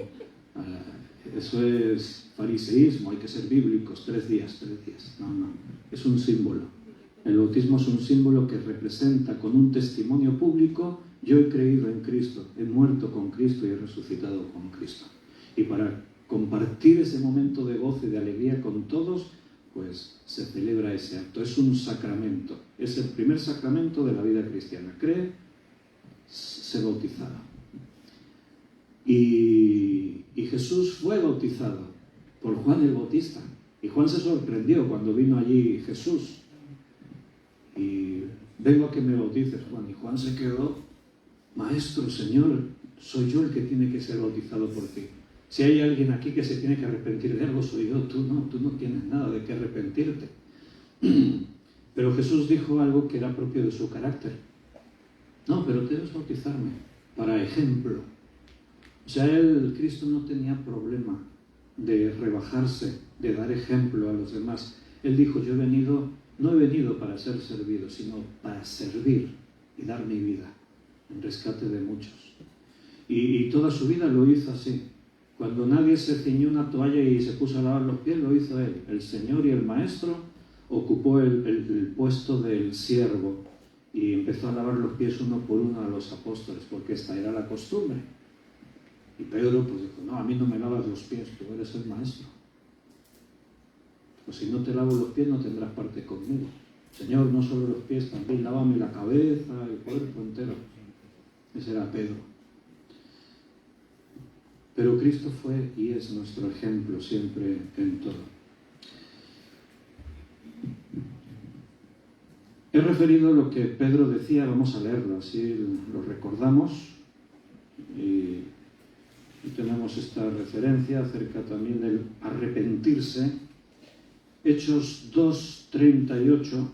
eso es fariseísmo, hay que ser bíblicos, 3 días. No, es un símbolo. El bautismo es un símbolo que representa con un testimonio público, yo he creído en Cristo, he muerto con Cristo y he resucitado con Cristo. Y para compartir ese momento de gozo y de alegría con todos, pues se celebra ese acto. Es un sacramento, es el primer sacramento de la vida cristiana. Cree, se bautizaba. Y Jesús fue bautizado por Juan el Bautista. Y Juan se sorprendió cuando vino allí Jesús. Y vengo a que me bautices, Juan. Y Juan se quedó, Maestro, Señor, soy yo el que tiene que ser bautizado por ti. Si hay alguien aquí que se tiene que arrepentir de algo, soy yo. Tú no tienes nada de qué arrepentirte. Pero Jesús dijo algo que era propio de su carácter. No, pero debes bautizarme para ejemplo. O sea, Cristo no tenía problema de rebajarse, de dar ejemplo a los demás. Él dijo, no he venido para ser servido, sino para servir y dar mi vida en rescate de muchos. Y toda su vida lo hizo así. Cuando nadie se ciñó una toalla y se puso a lavar los pies, lo hizo él. El Señor y el Maestro ocupó el puesto del siervo y empezó a lavar los pies uno por uno a los apóstoles, porque esta era la costumbre. Y Pedro pues dijo, no, a mí no me lavas los pies, tú eres el Maestro. Pues si no te lavo los pies no tendrás parte conmigo. Señor, no solo los pies, también lávame la cabeza, el cuerpo entero. Ese era Pedro. Pero Cristo fue y es nuestro ejemplo siempre en todo. He referido lo que Pedro decía, vamos a leerlo, así lo recordamos. Y tenemos esta referencia acerca también del arrepentirse. Hechos 2:38.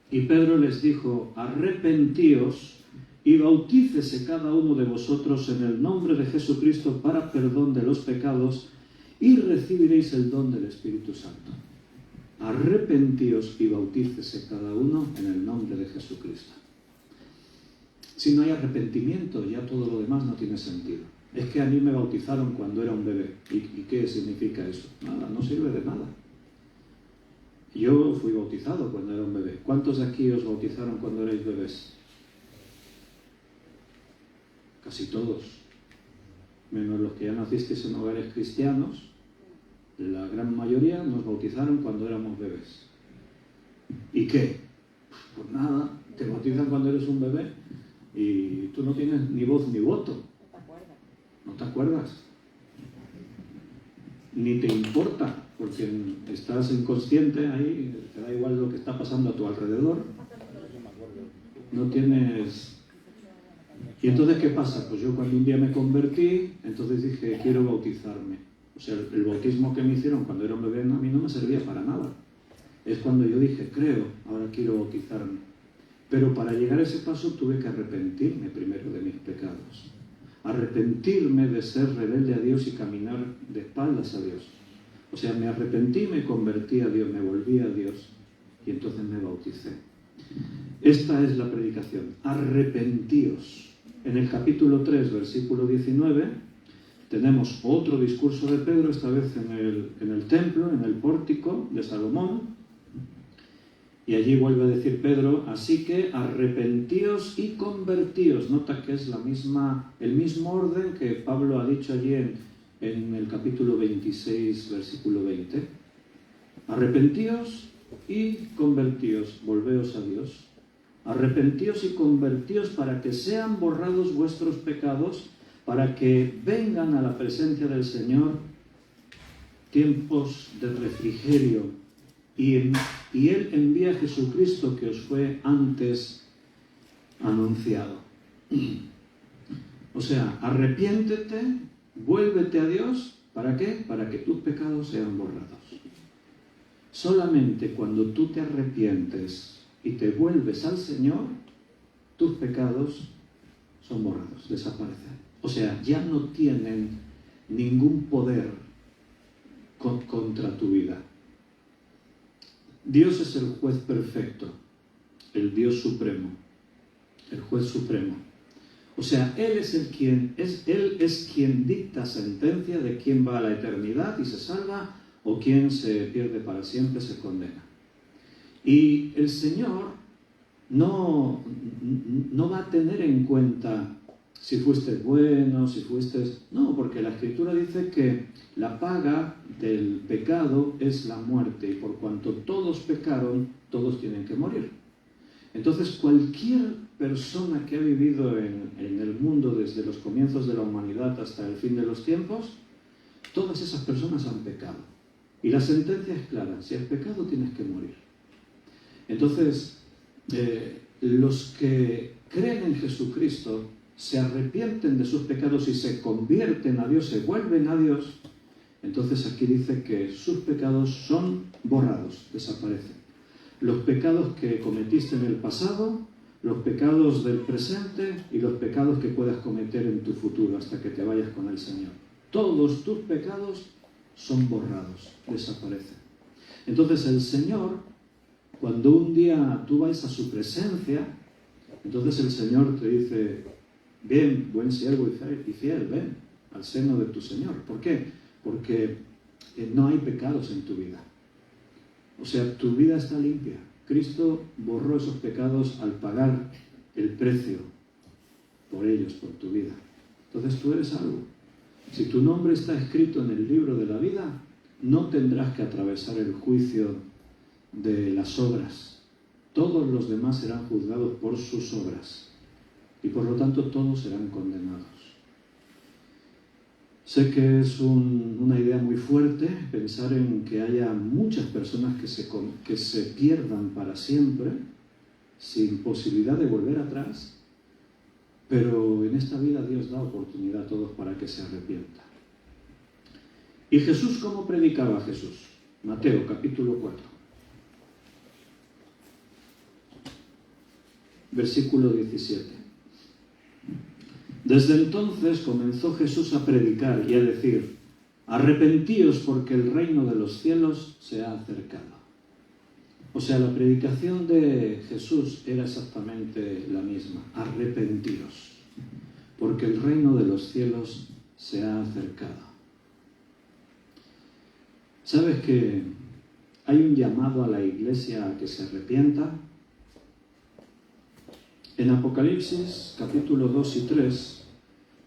Y Pedro les dijo, arrepentíos y bautícese cada uno de vosotros en el nombre de Jesucristo para perdón de los pecados y recibiréis el don del Espíritu Santo. Arrepentíos y bautícese cada uno en el nombre de Jesucristo. Si no hay arrepentimiento, ya todo lo demás no tiene sentido. Es que a mí me bautizaron cuando era un bebé. ¿Y qué significa eso? Nada, no sirve de nada. Yo fui bautizado cuando era un bebé. ¿Cuántos de aquí os bautizaron cuando erais bebés? Casi todos. Menos los que ya nacisteis en hogares cristianos, la gran mayoría nos bautizaron cuando éramos bebés. ¿Y qué? Pues nada, te bautizan cuando eres un bebé y tú no tienes ni voz ni voto. ¿No te acuerdas? Ni te importa, porque estás inconsciente ahí, te da igual lo que está pasando a tu alrededor, no tienes... Y entonces, ¿qué pasa? Pues yo cuando un día me convertí, entonces dije, quiero bautizarme. O sea, el bautismo que me hicieron cuando era un bebé a mí no me servía para nada. Es cuando yo dije, creo, ahora quiero bautizarme. Pero para llegar a ese paso tuve que arrepentirme primero de mis pecados. Arrepentirme de ser rebelde a Dios y caminar de espaldas a Dios. O sea, me arrepentí, me convertí a Dios, me volví a Dios y entonces me bauticé. Esta es la predicación. Arrepentíos. En el capítulo 3, versículo 19, tenemos otro discurso de Pedro, esta vez en el templo, en el pórtico de Salomón. Y allí vuelve a decir Pedro, así que arrepentíos y convertíos. Nota que es el mismo orden que Pablo ha dicho allí en el capítulo 26, versículo 20. Arrepentíos y convertíos, volveos a Dios. Arrepentíos y convertíos para que sean borrados vuestros pecados, para que vengan a la presencia del Señor tiempos de refrigerio. Y Él envía a Jesucristo que os fue antes anunciado. O sea, arrepiéntete, vuélvete a Dios, ¿para qué? Para que tus pecados sean borrados. Solamente cuando tú te arrepientes y te vuelves al Señor, tus pecados son borrados, desaparecen. O sea, ya no tienen ningún poder contra tu vida. Dios es el juez perfecto, el Dios supremo, el juez supremo. O sea, Él es quien dicta sentencia de quién va a la eternidad y se salva o quién se pierde para siempre, se condena. Y el Señor no va a tener en cuenta si fuiste bueno, si fuiste... No, porque la Escritura dice que la paga del pecado es la muerte, y por cuanto todos pecaron, todos tienen que morir. Entonces, cualquier persona que ha vivido en el mundo desde los comienzos de la humanidad hasta el fin de los tiempos, todas esas personas han pecado. Y la sentencia es clara, si has pecado tienes que morir. Entonces, los que creen en Jesucristo se arrepienten de sus pecados y se convierten a Dios, se vuelven a Dios, entonces aquí dice que sus pecados son borrados, desaparecen. Los pecados que cometiste en el pasado, los pecados del presente y los pecados que puedas cometer en tu futuro hasta que te vayas con el Señor. Todos tus pecados son borrados, desaparecen. Entonces el Señor, cuando un día tú vas a su presencia, entonces el Señor te dice, bien, buen siervo y fiel, ven al seno de tu Señor. ¿Por qué? Porque no hay pecados en tu vida. O sea, tu vida está limpia. Cristo borró esos pecados al pagar el precio por ellos, por tu vida. Entonces tú eres salvo. Si tu nombre está escrito en el libro de la vida, no tendrás que atravesar el juicio de las obras. Todos los demás serán juzgados por sus obras. Y por lo tanto todos serán condenados. Sé que es una idea muy fuerte pensar en que haya muchas personas que se pierdan para siempre, sin posibilidad de volver atrás, pero en esta vida Dios da oportunidad a todos para que se arrepientan. ¿Y Jesús cómo predicaba Jesús? Mateo capítulo 4. Versículo 17. Desde entonces comenzó Jesús a predicar y a decir, arrepentíos porque el reino de los cielos se ha acercado. O sea, la predicación de Jesús era exactamente la misma, arrepentíos, porque el reino de los cielos se ha acercado. ¿Sabes que hay un llamado a la iglesia a que se arrepienta? En Apocalipsis, capítulo 2 y 3,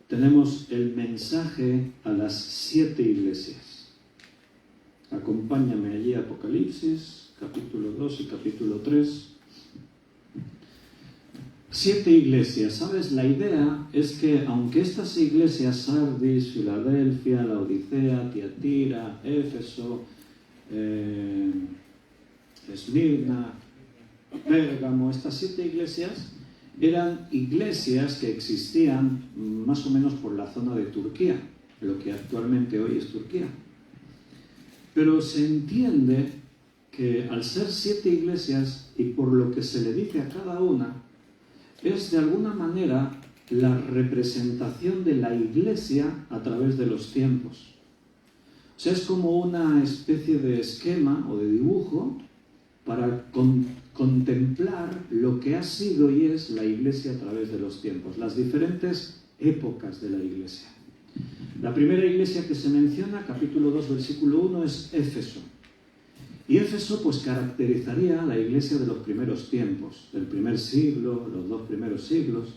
tenemos el mensaje a las 7 iglesias. Acompáñame allí a Apocalipsis, capítulo 2 y capítulo 3. 7 iglesias, ¿sabes? La idea es que aunque estas iglesias, Sardis, Filadelfia, Laodicea, Tiatira, Éfeso, Esmirna, Pérgamo, estas 7 iglesias eran iglesias que existían más o menos por la zona de Turquía, lo que actualmente hoy es Turquía. Pero se entiende que al ser 7 iglesias y por lo que se le dice a cada una, es de alguna manera la representación de la iglesia a través de los tiempos. O sea, es como una especie de esquema o de dibujo para contemplar lo que ha sido y es la iglesia a través de los tiempos, las diferentes épocas de la iglesia. La primera iglesia que se menciona, capítulo 2, versículo 1, es Éfeso. Y Éfeso pues caracterizaría a la iglesia de los primeros tiempos, del primer siglo, los 2 primeros siglos.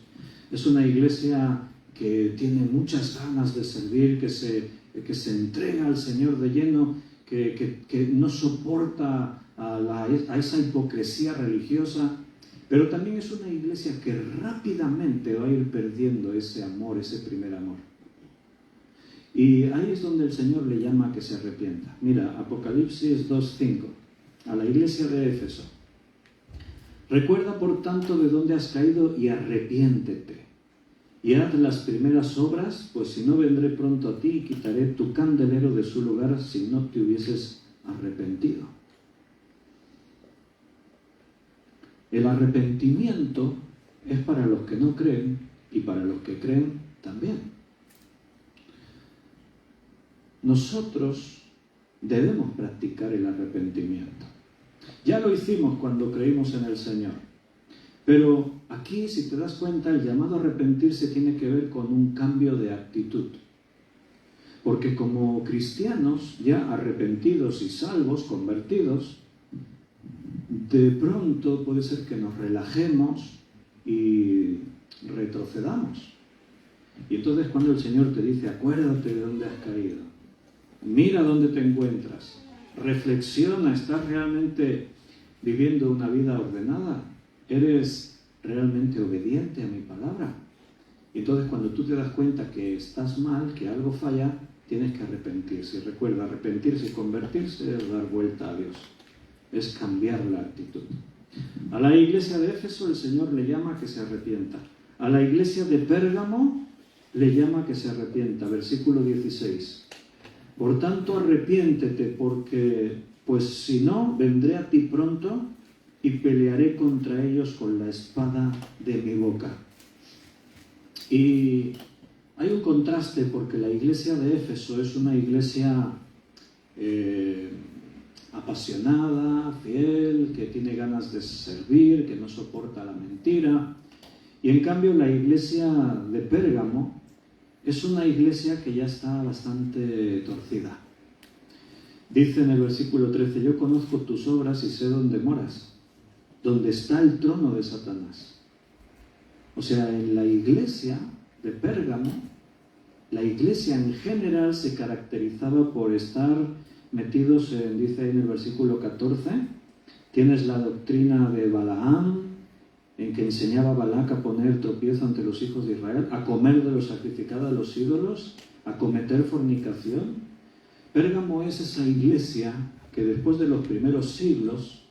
Es una iglesia que tiene muchas ganas de servir, que se entrega al Señor de lleno, que no soporta a esa hipocresía religiosa, pero también es una iglesia que rápidamente va a ir perdiendo ese amor, ese primer amor. Y ahí es donde el Señor le llama a que se arrepienta. Mira, Apocalipsis 2:5, a la iglesia de Éfeso. Recuerda, por tanto, de dónde has caído y arrepiéntete. Y haz las primeras obras, pues si no vendré pronto a ti y quitaré tu candelero de su lugar si no te hubieses arrepentido. El arrepentimiento es para los que no creen y para los que creen también. Nosotros debemos practicar el arrepentimiento. Ya lo hicimos cuando creímos en el Señor. Pero aquí, si te das cuenta, el llamado a arrepentirse tiene que ver con un cambio de actitud. Porque como cristianos, ya arrepentidos y salvos, convertidos, de pronto puede ser que nos relajemos y retrocedamos. Y entonces cuando el Señor te dice, acuérdate de dónde has caído, mira dónde te encuentras, reflexiona, ¿estás realmente viviendo una vida ordenada? ¿Eres realmente obediente a mi palabra? Y entonces cuando tú te das cuenta que estás mal, que algo falla, tienes que arrepentirse. Y recuerda, arrepentirse y convertirse es dar vuelta a Dios, es cambiar la actitud. A la iglesia de Éfeso el Señor le llama a que se arrepienta. A la iglesia de Pérgamo le llama a que se arrepienta. Versículo 16. Por tanto, arrepiéntete, porque, pues si no, vendré a ti pronto y pelearé contra ellos con la espada de mi boca. Y hay un contraste, porque la iglesia de Éfeso es una iglesia apasionada, fiel, que tiene ganas de servir, que no soporta la mentira. Y en cambio la iglesia de Pérgamo es una iglesia que ya está bastante torcida. Dice en el versículo 13, yo conozco tus obras y sé dónde moras, donde está el trono de Satanás. O sea, en la iglesia de Pérgamo, la iglesia en general se caracterizaba por estar metidos en, dice ahí en el versículo 14, tienes la doctrina de Balaam, en que enseñaba a Balac a poner tropiezo ante los hijos de Israel, a comer de lo sacrificado a los ídolos, a cometer fornicación. Pérgamo es esa iglesia que después de los primeros siglos,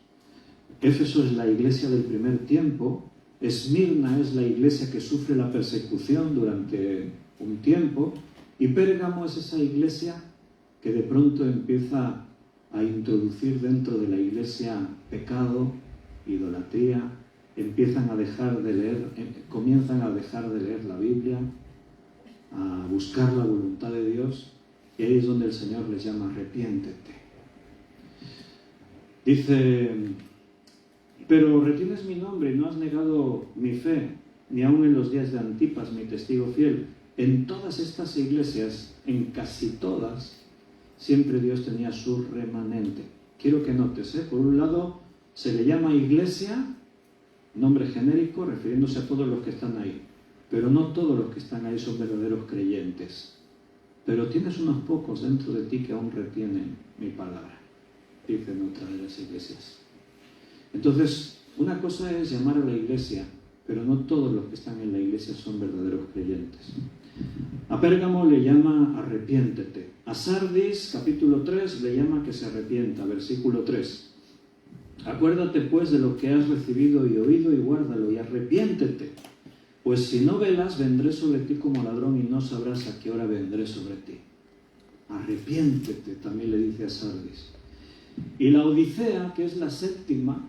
Éfeso es la iglesia del primer tiempo, Esmirna es la iglesia que sufre la persecución durante un tiempo, y Pérgamo es esa iglesia que de pronto empieza a introducir dentro de la iglesia pecado, idolatría, comienzan a dejar de leer la Biblia, a buscar la voluntad de Dios, y ahí es donde el Señor les llama, arrepiéntete. Dice, pero retienes mi nombre y no has negado mi fe, ni aun en los días de Antipas, mi testigo fiel. En todas estas iglesias, en casi todas, siempre Dios tenía su remanente. Quiero que notes, por un lado, se le llama iglesia, nombre genérico, refiriéndose a todos los que están ahí. Pero no todos los que están ahí son verdaderos creyentes. Pero tienes unos pocos dentro de ti que aún retienen mi palabra, dice en otra de las iglesias. Entonces, una cosa es llamar a la iglesia, pero no todos los que están en la iglesia son verdaderos creyentes. A Pérgamo le llama arrepiéntete. A Sardis, capítulo 3, le llama que se arrepienta, versículo 3. Acuérdate pues de lo que has recibido y oído y guárdalo y arrepiéntete. Pues si no velas, vendré sobre ti como ladrón y no sabrás a qué hora vendré sobre ti. Arrepiéntete, también le dice a Sardis. Y la Odisea, que es la séptima,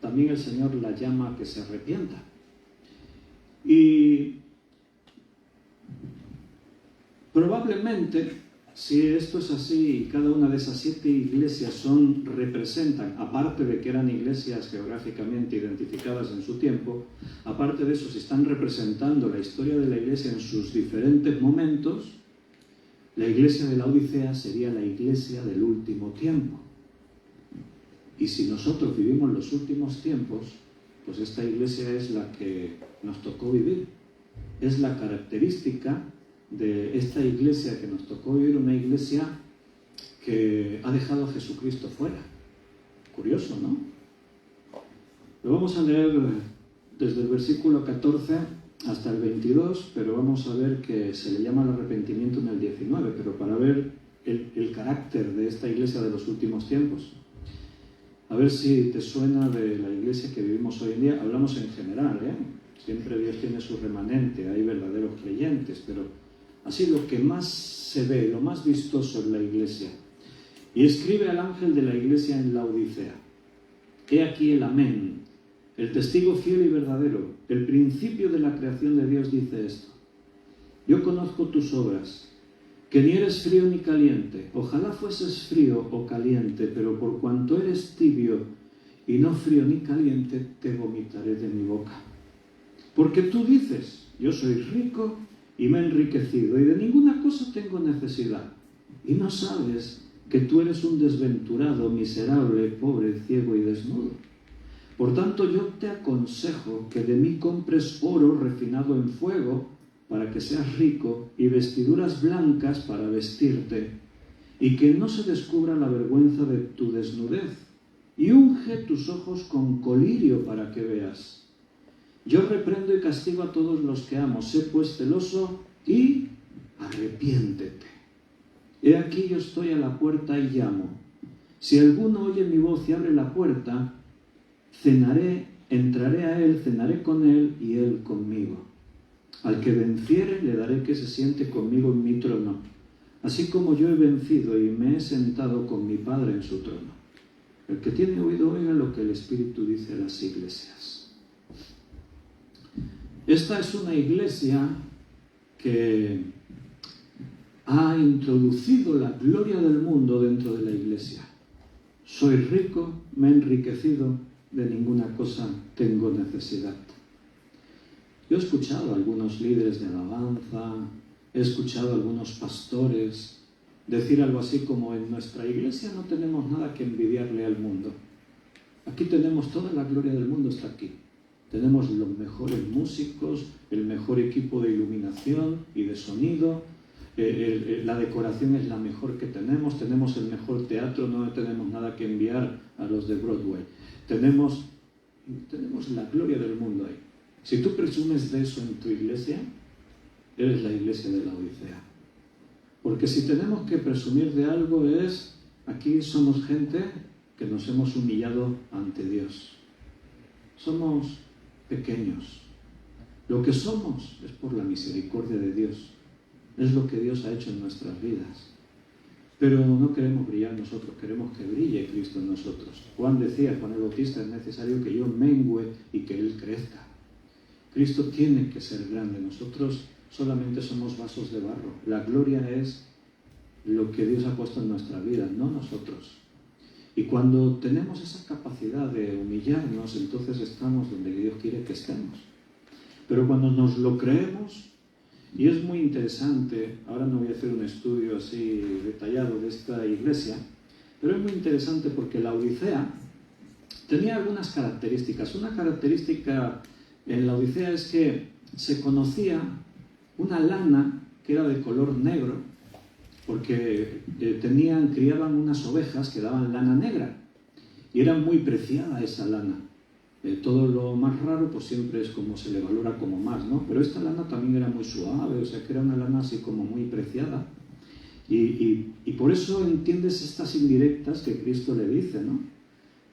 también el Señor la llama a que se arrepienta. Y probablemente, si esto es así, cada una de esas 7 iglesias representan, aparte de que eran iglesias geográficamente identificadas en su tiempo, aparte de eso, si están representando la historia de la iglesia en sus diferentes momentos, la iglesia de la Odisea sería la iglesia del último tiempo. Y si nosotros vivimos los últimos tiempos, pues esta iglesia es la que nos tocó vivir. Es la característica de esta iglesia que nos tocó vivir, una iglesia que ha dejado a Jesucristo fuera. Curioso, ¿no? Lo vamos a leer desde el versículo 14 hasta el 22, pero vamos a ver que se le llama al arrepentimiento en el 19, pero para ver el carácter de esta iglesia de los últimos tiempos. A ver si te suena de la iglesia que vivimos hoy en día. Hablamos en general, ¿eh? Siempre Dios tiene su remanente, hay verdaderos creyentes, pero así lo que más se ve, lo más vistoso en la iglesia. Y escribe al ángel de la iglesia en la Odisea: He aquí el amén, el testigo fiel y verdadero, el principio de la creación de Dios dice esto: Yo conozco tus obras, que ni eres frío ni caliente. Ojalá fueses frío o caliente, pero por cuanto eres tibio y no frío ni caliente, te vomitaré de mi boca. Porque tú dices: yo soy rico y me he enriquecido, y de ninguna cosa tengo necesidad. Y no sabes que tú eres un desventurado, miserable, pobre, ciego y desnudo. Por tanto, yo te aconsejo que de mí compres oro refinado en fuego, para que seas rico, y vestiduras blancas para vestirte, y que no se descubra la vergüenza de tu desnudez, y unge tus ojos con colirio para que veas. Yo reprendo y castigo a todos los que amo. Sé pues celoso y arrepiéntete. He aquí yo estoy a la puerta y llamo. Si alguno oye mi voz y abre la puerta, entraré a él, cenaré con él y él conmigo. Al que venciere le daré que se siente conmigo en mi trono, así como yo he vencido y me he sentado con mi Padre en su trono. El que tiene oído oiga lo que el Espíritu dice a las iglesias. Esta es una iglesia que ha introducido la gloria del mundo dentro de la iglesia. Soy rico, me he enriquecido, de ninguna cosa tengo necesidad. Yo he escuchado a algunos líderes de alabanza, he escuchado a algunos pastores decir algo así como: en nuestra iglesia no tenemos nada que envidiarle al mundo. Aquí tenemos toda la gloria del mundo, está aquí. Tenemos los mejores músicos, el mejor equipo de iluminación y de sonido, la decoración es la mejor que tenemos el mejor teatro, no tenemos nada que enviar a los de Broadway. Tenemos la gloria del mundo ahí. Si tú presumes de eso en tu iglesia, eres la iglesia de la Odisea. Porque si tenemos que presumir de algo aquí somos gente que nos hemos humillado ante Dios. Somos pequeños. Lo que somos es por la misericordia de Dios. Es lo que Dios ha hecho en nuestras vidas. Pero no queremos brillar nosotros, queremos que brille Cristo en nosotros. Juan decía, Juan el Bautista: es necesario que yo mengüe y que Él crezca. Cristo tiene que ser grande, nosotros solamente somos vasos de barro. La gloria es lo que Dios ha puesto en nuestra vida, no nosotros. Y cuando tenemos esa capacidad de humillarnos, entonces estamos donde Dios quiere que estemos. Pero cuando nos lo creemos, y es muy interesante, ahora no voy a hacer un estudio así detallado de esta iglesia, pero es muy interesante porque la Odisea tenía algunas características. Una característica en la Odisea es que se conocía una lana que era de color negro, porque criaban unas ovejas que daban lana negra, y era muy preciada esa lana. Todo lo más raro pues siempre es como se le valora como más, ¿no? Pero esta lana también era muy suave, o sea que era una lana así como muy preciada. Y por eso entiendes estas indirectas que Cristo le dice, ¿no?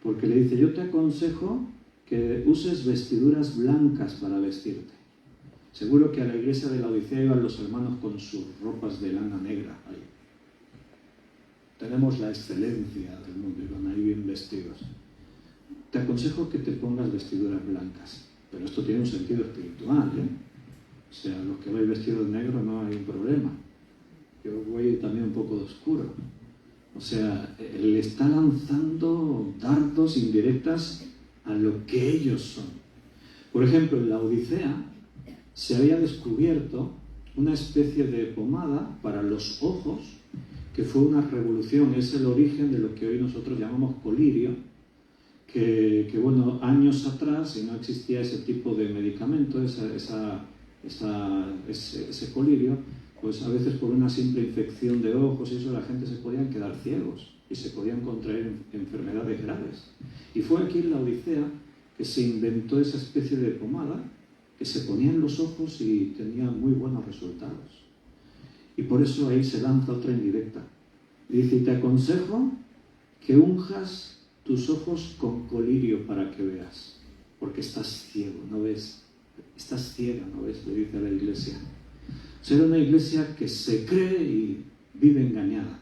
Porque le dice, yo te aconsejo que uses vestiduras blancas para vestirte. Seguro que a la iglesia de la Odisea iban los hermanos con sus ropas de lana negra. Ahí. Tenemos la excelencia del mundo, iban ahí bien vestidos. Te aconsejo que te pongas vestiduras blancas, pero esto tiene un sentido espiritual, ¿eh? O sea, los que vais vestidos de negro no hay un problema. Yo voy también un poco de oscuro. O sea, le está lanzando dardos indirectas a lo que ellos son. Por ejemplo, en la Odisea se había descubierto una especie de pomada para los ojos, que fue una revolución, es el origen de lo que hoy nosotros llamamos colirio, que bueno, años atrás, y no existía ese tipo de medicamento, ese colirio, pues a veces por una simple infección de ojos y eso la gente se podían quedar ciegos y se podían contraer enfermedades graves. Y fue aquí en la Odisea que se inventó esa especie de pomada que se ponía en los ojos y tenía muy buenos resultados. Y por eso ahí se lanza otra indirecta. Dice, te aconsejo que unjas tus ojos con colirio para que veas, porque estás ciego, no ves, estás ciega, no ves, le dice a la iglesia. O sea, era una iglesia que se cree y vive engañada.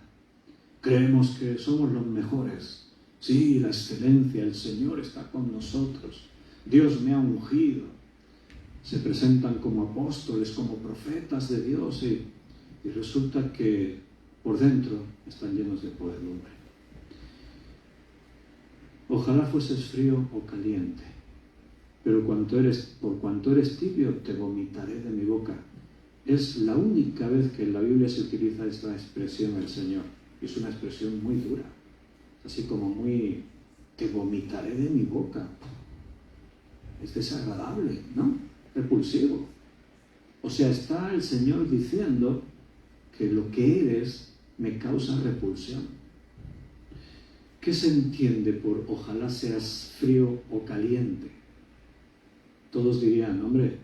Creemos que somos los mejores. Sí, la excelencia, el Señor está con nosotros. Dios me ha ungido. Se presentan como apóstoles, como profetas de Dios y resulta que por dentro están llenos de podredumbre. Ojalá fueses frío o caliente, pero por cuanto eres tibio, te vomitaré de mi boca. Es la única vez que en la Biblia se utiliza esta expresión el Señor. Y es una expresión muy dura, así como muy, te vomitaré de mi boca. Es desagradable, ¿no? Repulsivo. O sea, está el Señor diciendo que lo que eres me causa repulsión. ¿Qué se entiende por ojalá seas frío o caliente? Todos dirían, hombre,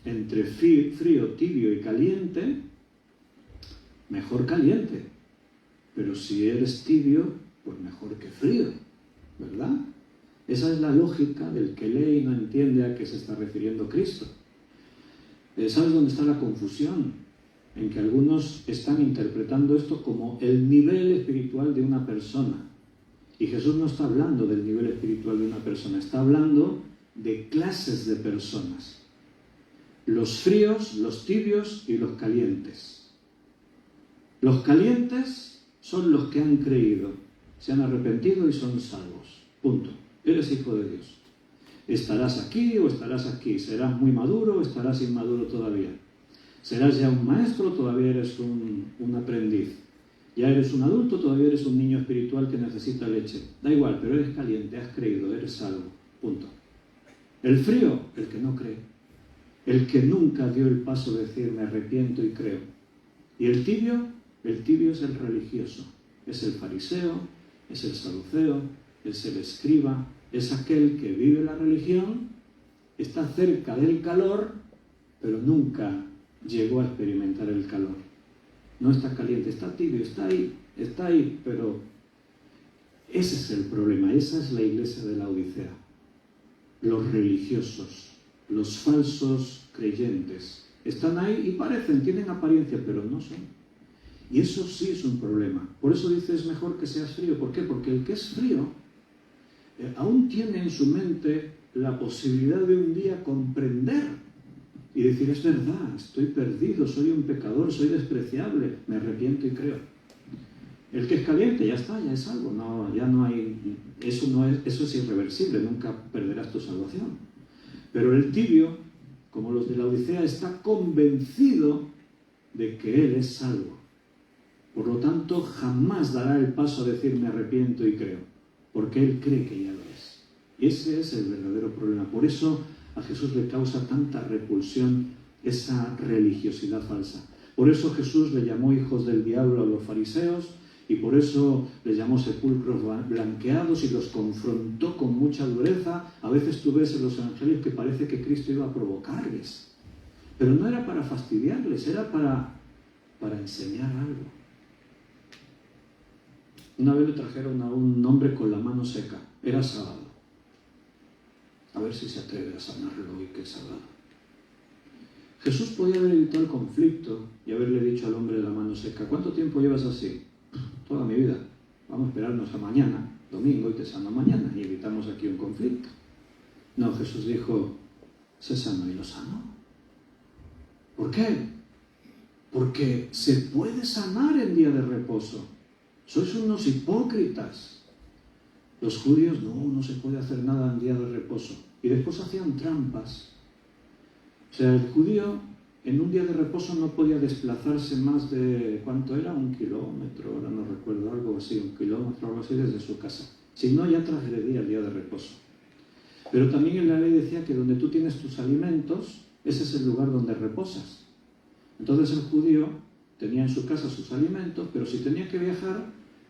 entre frío, tibio y caliente, mejor caliente. Pero si eres tibio, pues mejor que frío, ¿verdad? Esa es la lógica del que lee y no entiende a qué se está refiriendo Cristo. ¿Sabes dónde está la confusión? En que algunos están interpretando esto como el nivel espiritual de una persona. Y Jesús no está hablando del nivel espiritual de una persona, está hablando de clases de personas. Los fríos, los tibios y los calientes. Los calientes son los que han creído, se han arrepentido y son salvos. Punto. Eres hijo de Dios. Estarás aquí o estarás aquí. Serás muy maduro o estarás inmaduro todavía. Serás ya un maestro o todavía eres un aprendiz. Ya eres un adulto, todavía eres un niño espiritual que necesita leche. Da igual, pero eres caliente, has creído, eres salvo. Punto. El frío, el que no cree. El que nunca dio el paso de decir me arrepiento y creo. Y el tibio es el religioso. Es el fariseo, es el saduceo, es el escriba, es aquel que vive la religión, está cerca del calor, pero nunca llegó a experimentar el calor. No está caliente, está tibio, está ahí, pero ese es el problema, esa es la iglesia de la Odisea. Los religiosos, los falsos creyentes, están ahí y parecen, tienen apariencia, pero no son. Y eso sí es un problema. Por eso dice, es mejor que seas frío. ¿Por qué? Porque el que es frío aún tiene en su mente la posibilidad de un día comprender y decir, es verdad, estoy perdido, soy un pecador, soy despreciable, me arrepiento y creo. El que es caliente, ya está, ya es salvo, no, ya no hay, eso es irreversible, nunca perderás tu salvación. Pero el tibio, como los de la Odisea, está convencido de que él es salvo. Por lo tanto, jamás dará el paso a decir me arrepiento y creo, porque él cree que ya lo es. Y ese es el verdadero problema. Por eso a Jesús le causa tanta repulsión esa religiosidad falsa. Por eso Jesús le llamó hijos del diablo a los fariseos y por eso les llamó sepulcros blanqueados y los confrontó con mucha dureza. A veces tú ves en los evangelios que parece que Cristo iba a provocarles. Pero no era para fastidiarles, era para enseñar algo. Una vez le trajeron a un hombre con la mano seca. Era sábado. A ver si se atreve a sanarlo hoy que es sábado. Jesús podía haber evitado el conflicto y haberle dicho al hombre de la mano seca: ¿cuánto tiempo llevas así? Toda mi vida. Vamos a esperarnos a mañana, domingo, y te sano mañana, y evitamos aquí un conflicto. No, Jesús dijo: se sanó y lo sanó. ¿Por qué? Porque se puede sanar en día de reposo. Sois unos hipócritas. Los judíos, no se puede hacer nada en día de reposo. Y después hacían trampas. O sea, el judío en un día de reposo no podía desplazarse más de, ¿cuánto era? 1 kilómetro, ahora no recuerdo, algo así, 1 kilómetro, algo así, desde su casa. Si no, ya transgredía el día de reposo. Pero también en la ley decía que donde tú tienes tus alimentos, ese es el lugar donde reposas. Entonces el judío tenía en su casa sus alimentos, pero si tenía que viajar,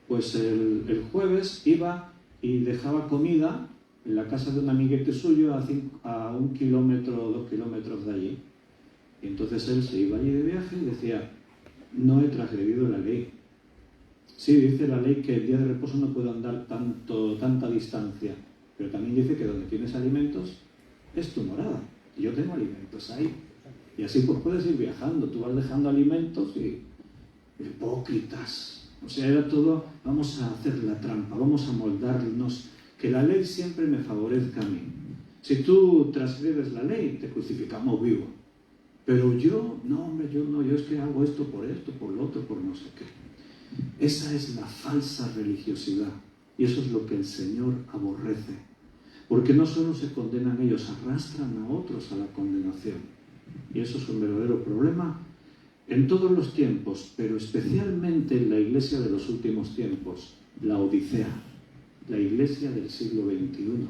pues el jueves iba y dejaba comida en la casa de un amiguete suyo a 1 kilómetro o 2 kilómetros de allí. Y entonces él se iba allí de viaje y decía: no he transgredido la ley. Sí, dice la ley que el día de reposo no puedo andar tanta distancia, pero también dice que donde tienes alimentos es tu morada. Y yo tengo alimentos ahí. Y así pues puedes ir viajando, tú vas dejando alimentos y hipócritas. O sea, era todo, vamos a hacer la trampa, vamos a moldarnos, que la ley siempre me favorezca a mí. Si tú transgredes la ley, te crucificamos vivo. Pero yo es que hago esto, por lo otro, por no sé qué. Esa es la falsa religiosidad. Y eso es lo que el Señor aborrece. Porque no solo se condenan ellos, arrastran a otros a la condenación. Y eso es un verdadero problema en todos los tiempos, pero especialmente en la iglesia de los últimos tiempos, la Odisea, la iglesia del siglo XXI.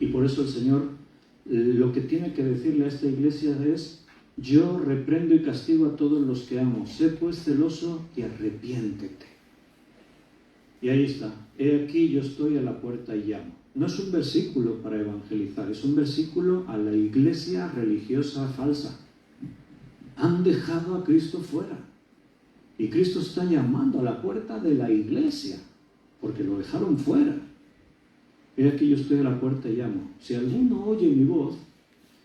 Y por eso el Señor lo que tiene que decirle a esta iglesia es: yo reprendo y castigo a todos los que amo, sé pues celoso y arrepiéntete. Y ahí está: he aquí yo estoy a la puerta y llamo. No es un versículo para evangelizar, es un versículo a la iglesia religiosa falsa. Han dejado a Cristo fuera. Y Cristo está llamando a la puerta de la iglesia, porque lo dejaron fuera. He aquí yo estoy a la puerta y llamo. Si alguno oye mi voz,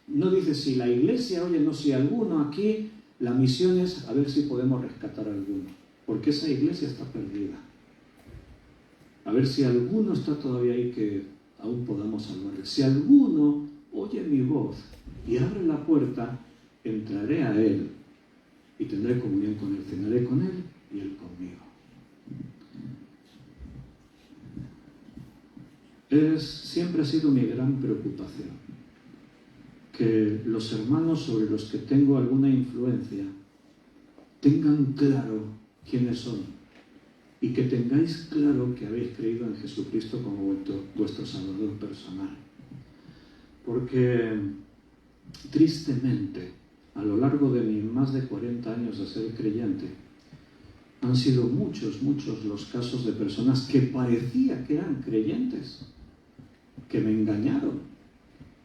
no dice si la iglesia oye, no, si alguno aquí, la misión es a ver si podemos rescatar a alguno, porque esa iglesia está perdida. A ver si alguno está todavía ahí que aún podamos salvarle. Si alguno oye mi voz y abre la puerta, entraré a él y tendré comunión con él, cenaré con él y él conmigo. Siempre ha sido mi gran preocupación que los hermanos sobre los que tengo alguna influencia tengan claro quiénes son y que tengáis claro que habéis creído en Jesucristo como vuestro Salvador personal. Porque tristemente, a lo largo de mis más de 40 años de ser creyente, han sido muchos los casos de personas que parecía que eran creyentes, que me engañaron.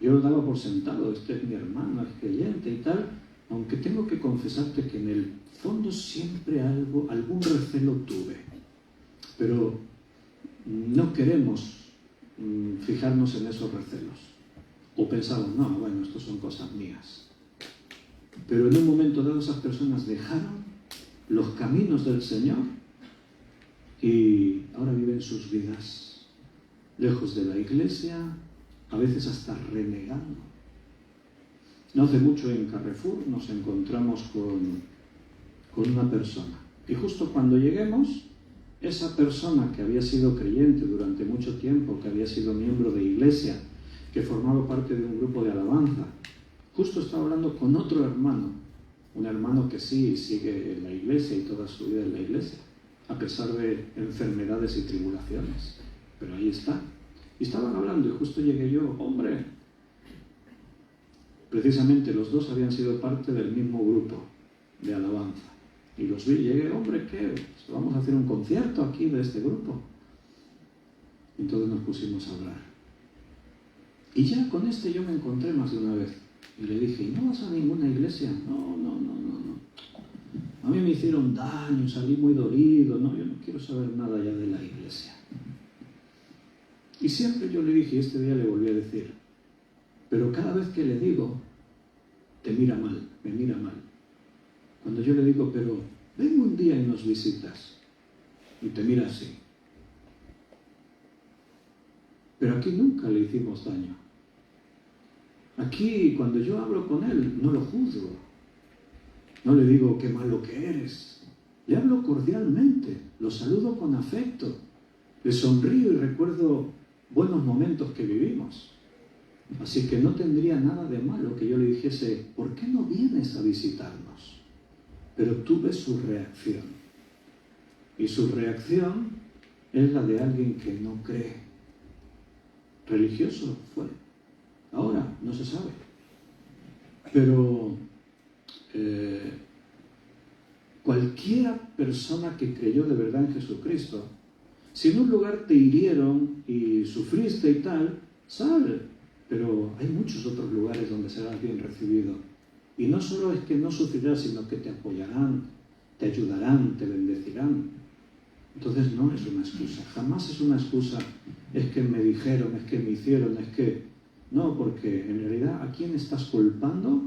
Yo lo daba por sentado: este es mi hermano, es creyente y tal, aunque tengo que confesarte que en el fondo siempre algún recelo tuve. Pero no queremos fijarnos en esos recelos. O pensamos: no, bueno, esto son cosas mías. Pero en un momento dado esas personas dejaron los caminos del Señor y ahora viven sus vidas lejos de la iglesia, a veces hasta renegando. No hace mucho en Carrefour nos encontramos con una persona. Y justo cuando lleguemos, esa persona que había sido creyente durante mucho tiempo, que había sido miembro de iglesia, que formaba parte de un grupo de alabanza, justo estaba hablando con otro hermano, un hermano que sí sigue en la iglesia y toda su vida en la iglesia, a pesar de enfermedades y tribulaciones. Pero ahí está. Y estaban hablando y justo llegué yo. Hombre, precisamente los dos habían sido parte del mismo grupo de alabanza. Y los vi, llegué: hombre, ¿qué? Pues vamos a hacer un concierto aquí de este grupo. Y entonces nos pusimos a hablar. Y ya con este yo me encontré más de una vez. Y le dije: ¿y no vas a ninguna iglesia? No. A mí me hicieron daño, salí muy dolido. No, yo no quiero saber nada ya de la iglesia. Y siempre yo le dije, y este día le volví a decir, pero cada vez que le digo, te mira mal, me mira mal. Cuando yo le digo, pero ven un día y nos visitas, y te mira así. Pero aquí nunca le hicimos daño. Aquí, cuando yo hablo con él, no lo juzgo. No le digo, qué malo que eres. Le hablo cordialmente, lo saludo con afecto, le sonrío y recuerdo buenos momentos que vivimos. Así que no tendría nada de malo que yo le dijese, ¿por qué no vienes a visitarnos? Pero tuve su reacción. Y su reacción es la de alguien que no cree. Religioso fue. Ahora no se sabe. Pero cualquiera persona que creyó de verdad en Jesucristo, si en un lugar te hirieron y sufriste y tal, sal. Pero hay muchos otros lugares donde serás bien recibido. Y no solo es que no sufrirás, sino que te apoyarán, te ayudarán, te bendecirán. Entonces no es una excusa, jamás es una excusa. Es que me dijeron, es que me hicieron, es que... No, porque en realidad, ¿a quién estás culpando?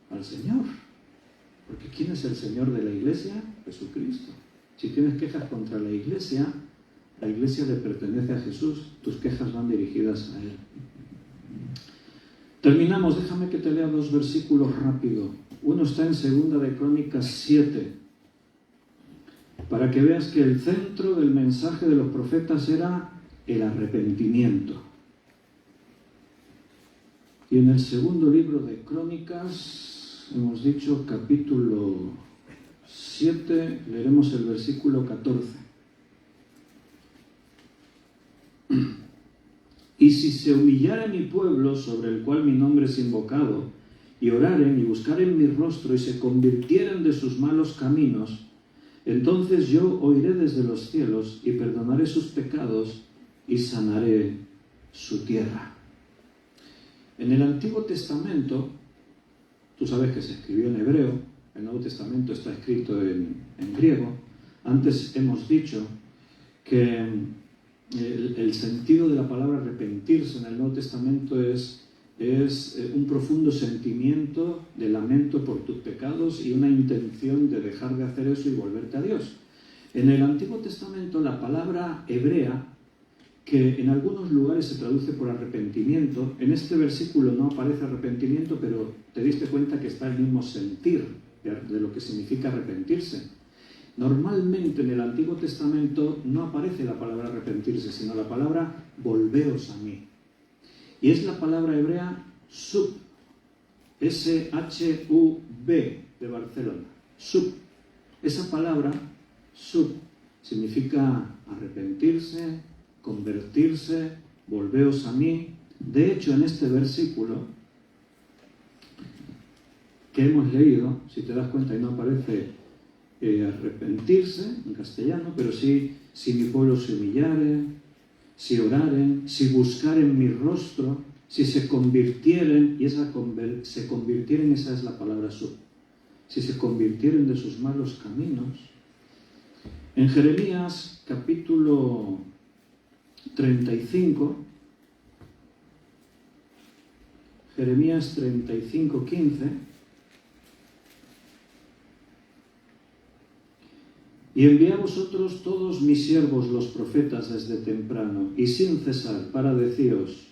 Al Señor. Porque ¿quién es el Señor de la iglesia? Jesucristo. Si tienes quejas contra la iglesia le pertenece a Jesús, tus quejas van dirigidas a Él. Terminamos, déjame que te lea 2 versículos rápido. Uno está en 2 de Crónicas 7, para que veas que el centro del mensaje de los profetas era el arrepentimiento. Y en el 2 libro de Crónicas, hemos dicho capítulo 7, leeremos el versículo 14. Y si se humillare mi pueblo, sobre el cual mi nombre es invocado, y oraren y buscaren mi rostro y se convirtieren de sus malos caminos, entonces yo oiré desde los cielos y perdonaré sus pecados y sanaré su tierra. En el Antiguo Testamento, tú sabes que se escribió en hebreo, el Nuevo Testamento está escrito en griego. Antes hemos dicho que el sentido de la palabra arrepentirse en el Nuevo Testamento es un profundo sentimiento de lamento por tus pecados y una intención de dejar de hacer eso y volverte a Dios. En el Antiguo Testamento la palabra hebrea, que en algunos lugares se traduce por arrepentimiento, en este versículo no aparece arrepentimiento, pero te diste cuenta que está el mismo sentir de lo que significa arrepentirse. Normalmente en el Antiguo Testamento no aparece la palabra arrepentirse, sino la palabra volveos a mí. Y es la palabra hebrea sub, S-H-U-B de Barcelona, sub. Esa palabra, sub, significa arrepentirse, convertirse, volveos a mí. De hecho, en este versículo que hemos leído, si te das cuenta, y no aparece arrepentirse en castellano, pero sí, si mi pueblo se humillare, si oraren, si buscaren mi rostro, si se convirtieren, y se convirtieren, esa es la palabra sub, si se convirtieren de sus malos caminos. En Jeremías capítulo 35, Jeremías 35, 15, y envié a vosotros todos mis siervos los profetas desde temprano, y sin cesar, para deciros,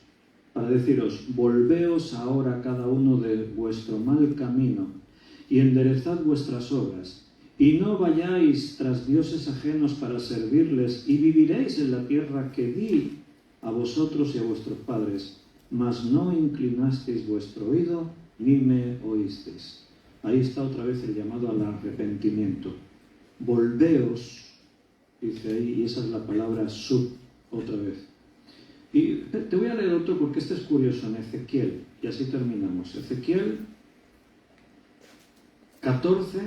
volveos ahora cada uno de vuestro mal camino, y enderezad vuestras obras, y no vayáis tras dioses ajenos para servirles, y viviréis en la tierra que di a vosotros y a vuestros padres, mas no inclinasteis vuestro oído, ni me oísteis. Ahí está otra vez el llamado al arrepentimiento. Volveos, dice ahí, y esa es la palabra sub, otra vez. Y te voy a leer otro porque este es curioso, en Ezequiel, y así terminamos. Ezequiel 14,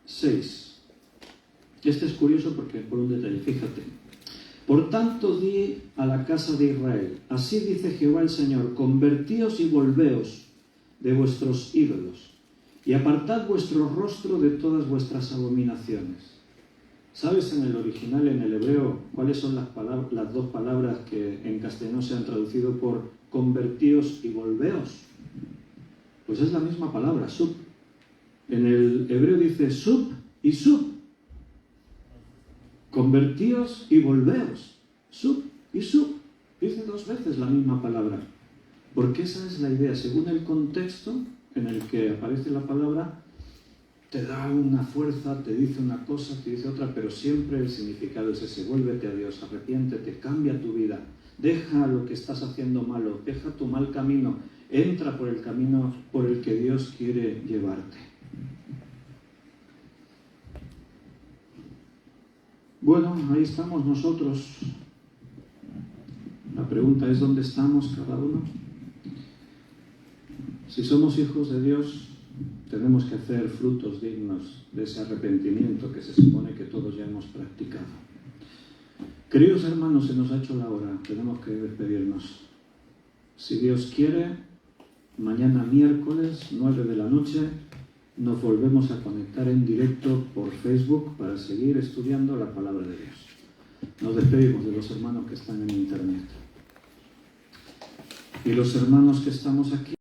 6. Este es curioso porque por un detalle, fíjate. Por tanto di a la casa de Israel, así dice Jehová el Señor, convertíos y volveos de vuestros ídolos, y apartad vuestro rostro de todas vuestras abominaciones. ¿Sabes en el original, en el hebreo, cuáles son las dos palabras que en castellano se han traducido por convertíos y volveos? Pues es la misma palabra, sub. En el hebreo dice sub y sub. Convertíos y volveos. Sub y sub. Dice dos veces la misma palabra. Porque esa es la idea. Según el contexto en el que aparece la palabra, te da una fuerza, te dice una cosa, te dice otra, pero siempre el significado es ese. Vuélvete a Dios, arrepiéntete, cambia tu vida, deja lo que estás haciendo malo, deja tu mal camino, entra por el camino por el que Dios quiere llevarte. Bueno, ahí estamos nosotros. La pregunta es: ¿dónde estamos cada uno? Si somos hijos de Dios, tenemos que hacer frutos dignos de ese arrepentimiento que se supone que todos ya hemos practicado. Queridos hermanos, se nos ha hecho la hora, tenemos que despedirnos. Si Dios quiere, mañana miércoles, 9 de la noche, nos volvemos a conectar en directo por Facebook para seguir estudiando la palabra de Dios. Nos despedimos de los hermanos que están en internet. Y los hermanos que estamos aquí,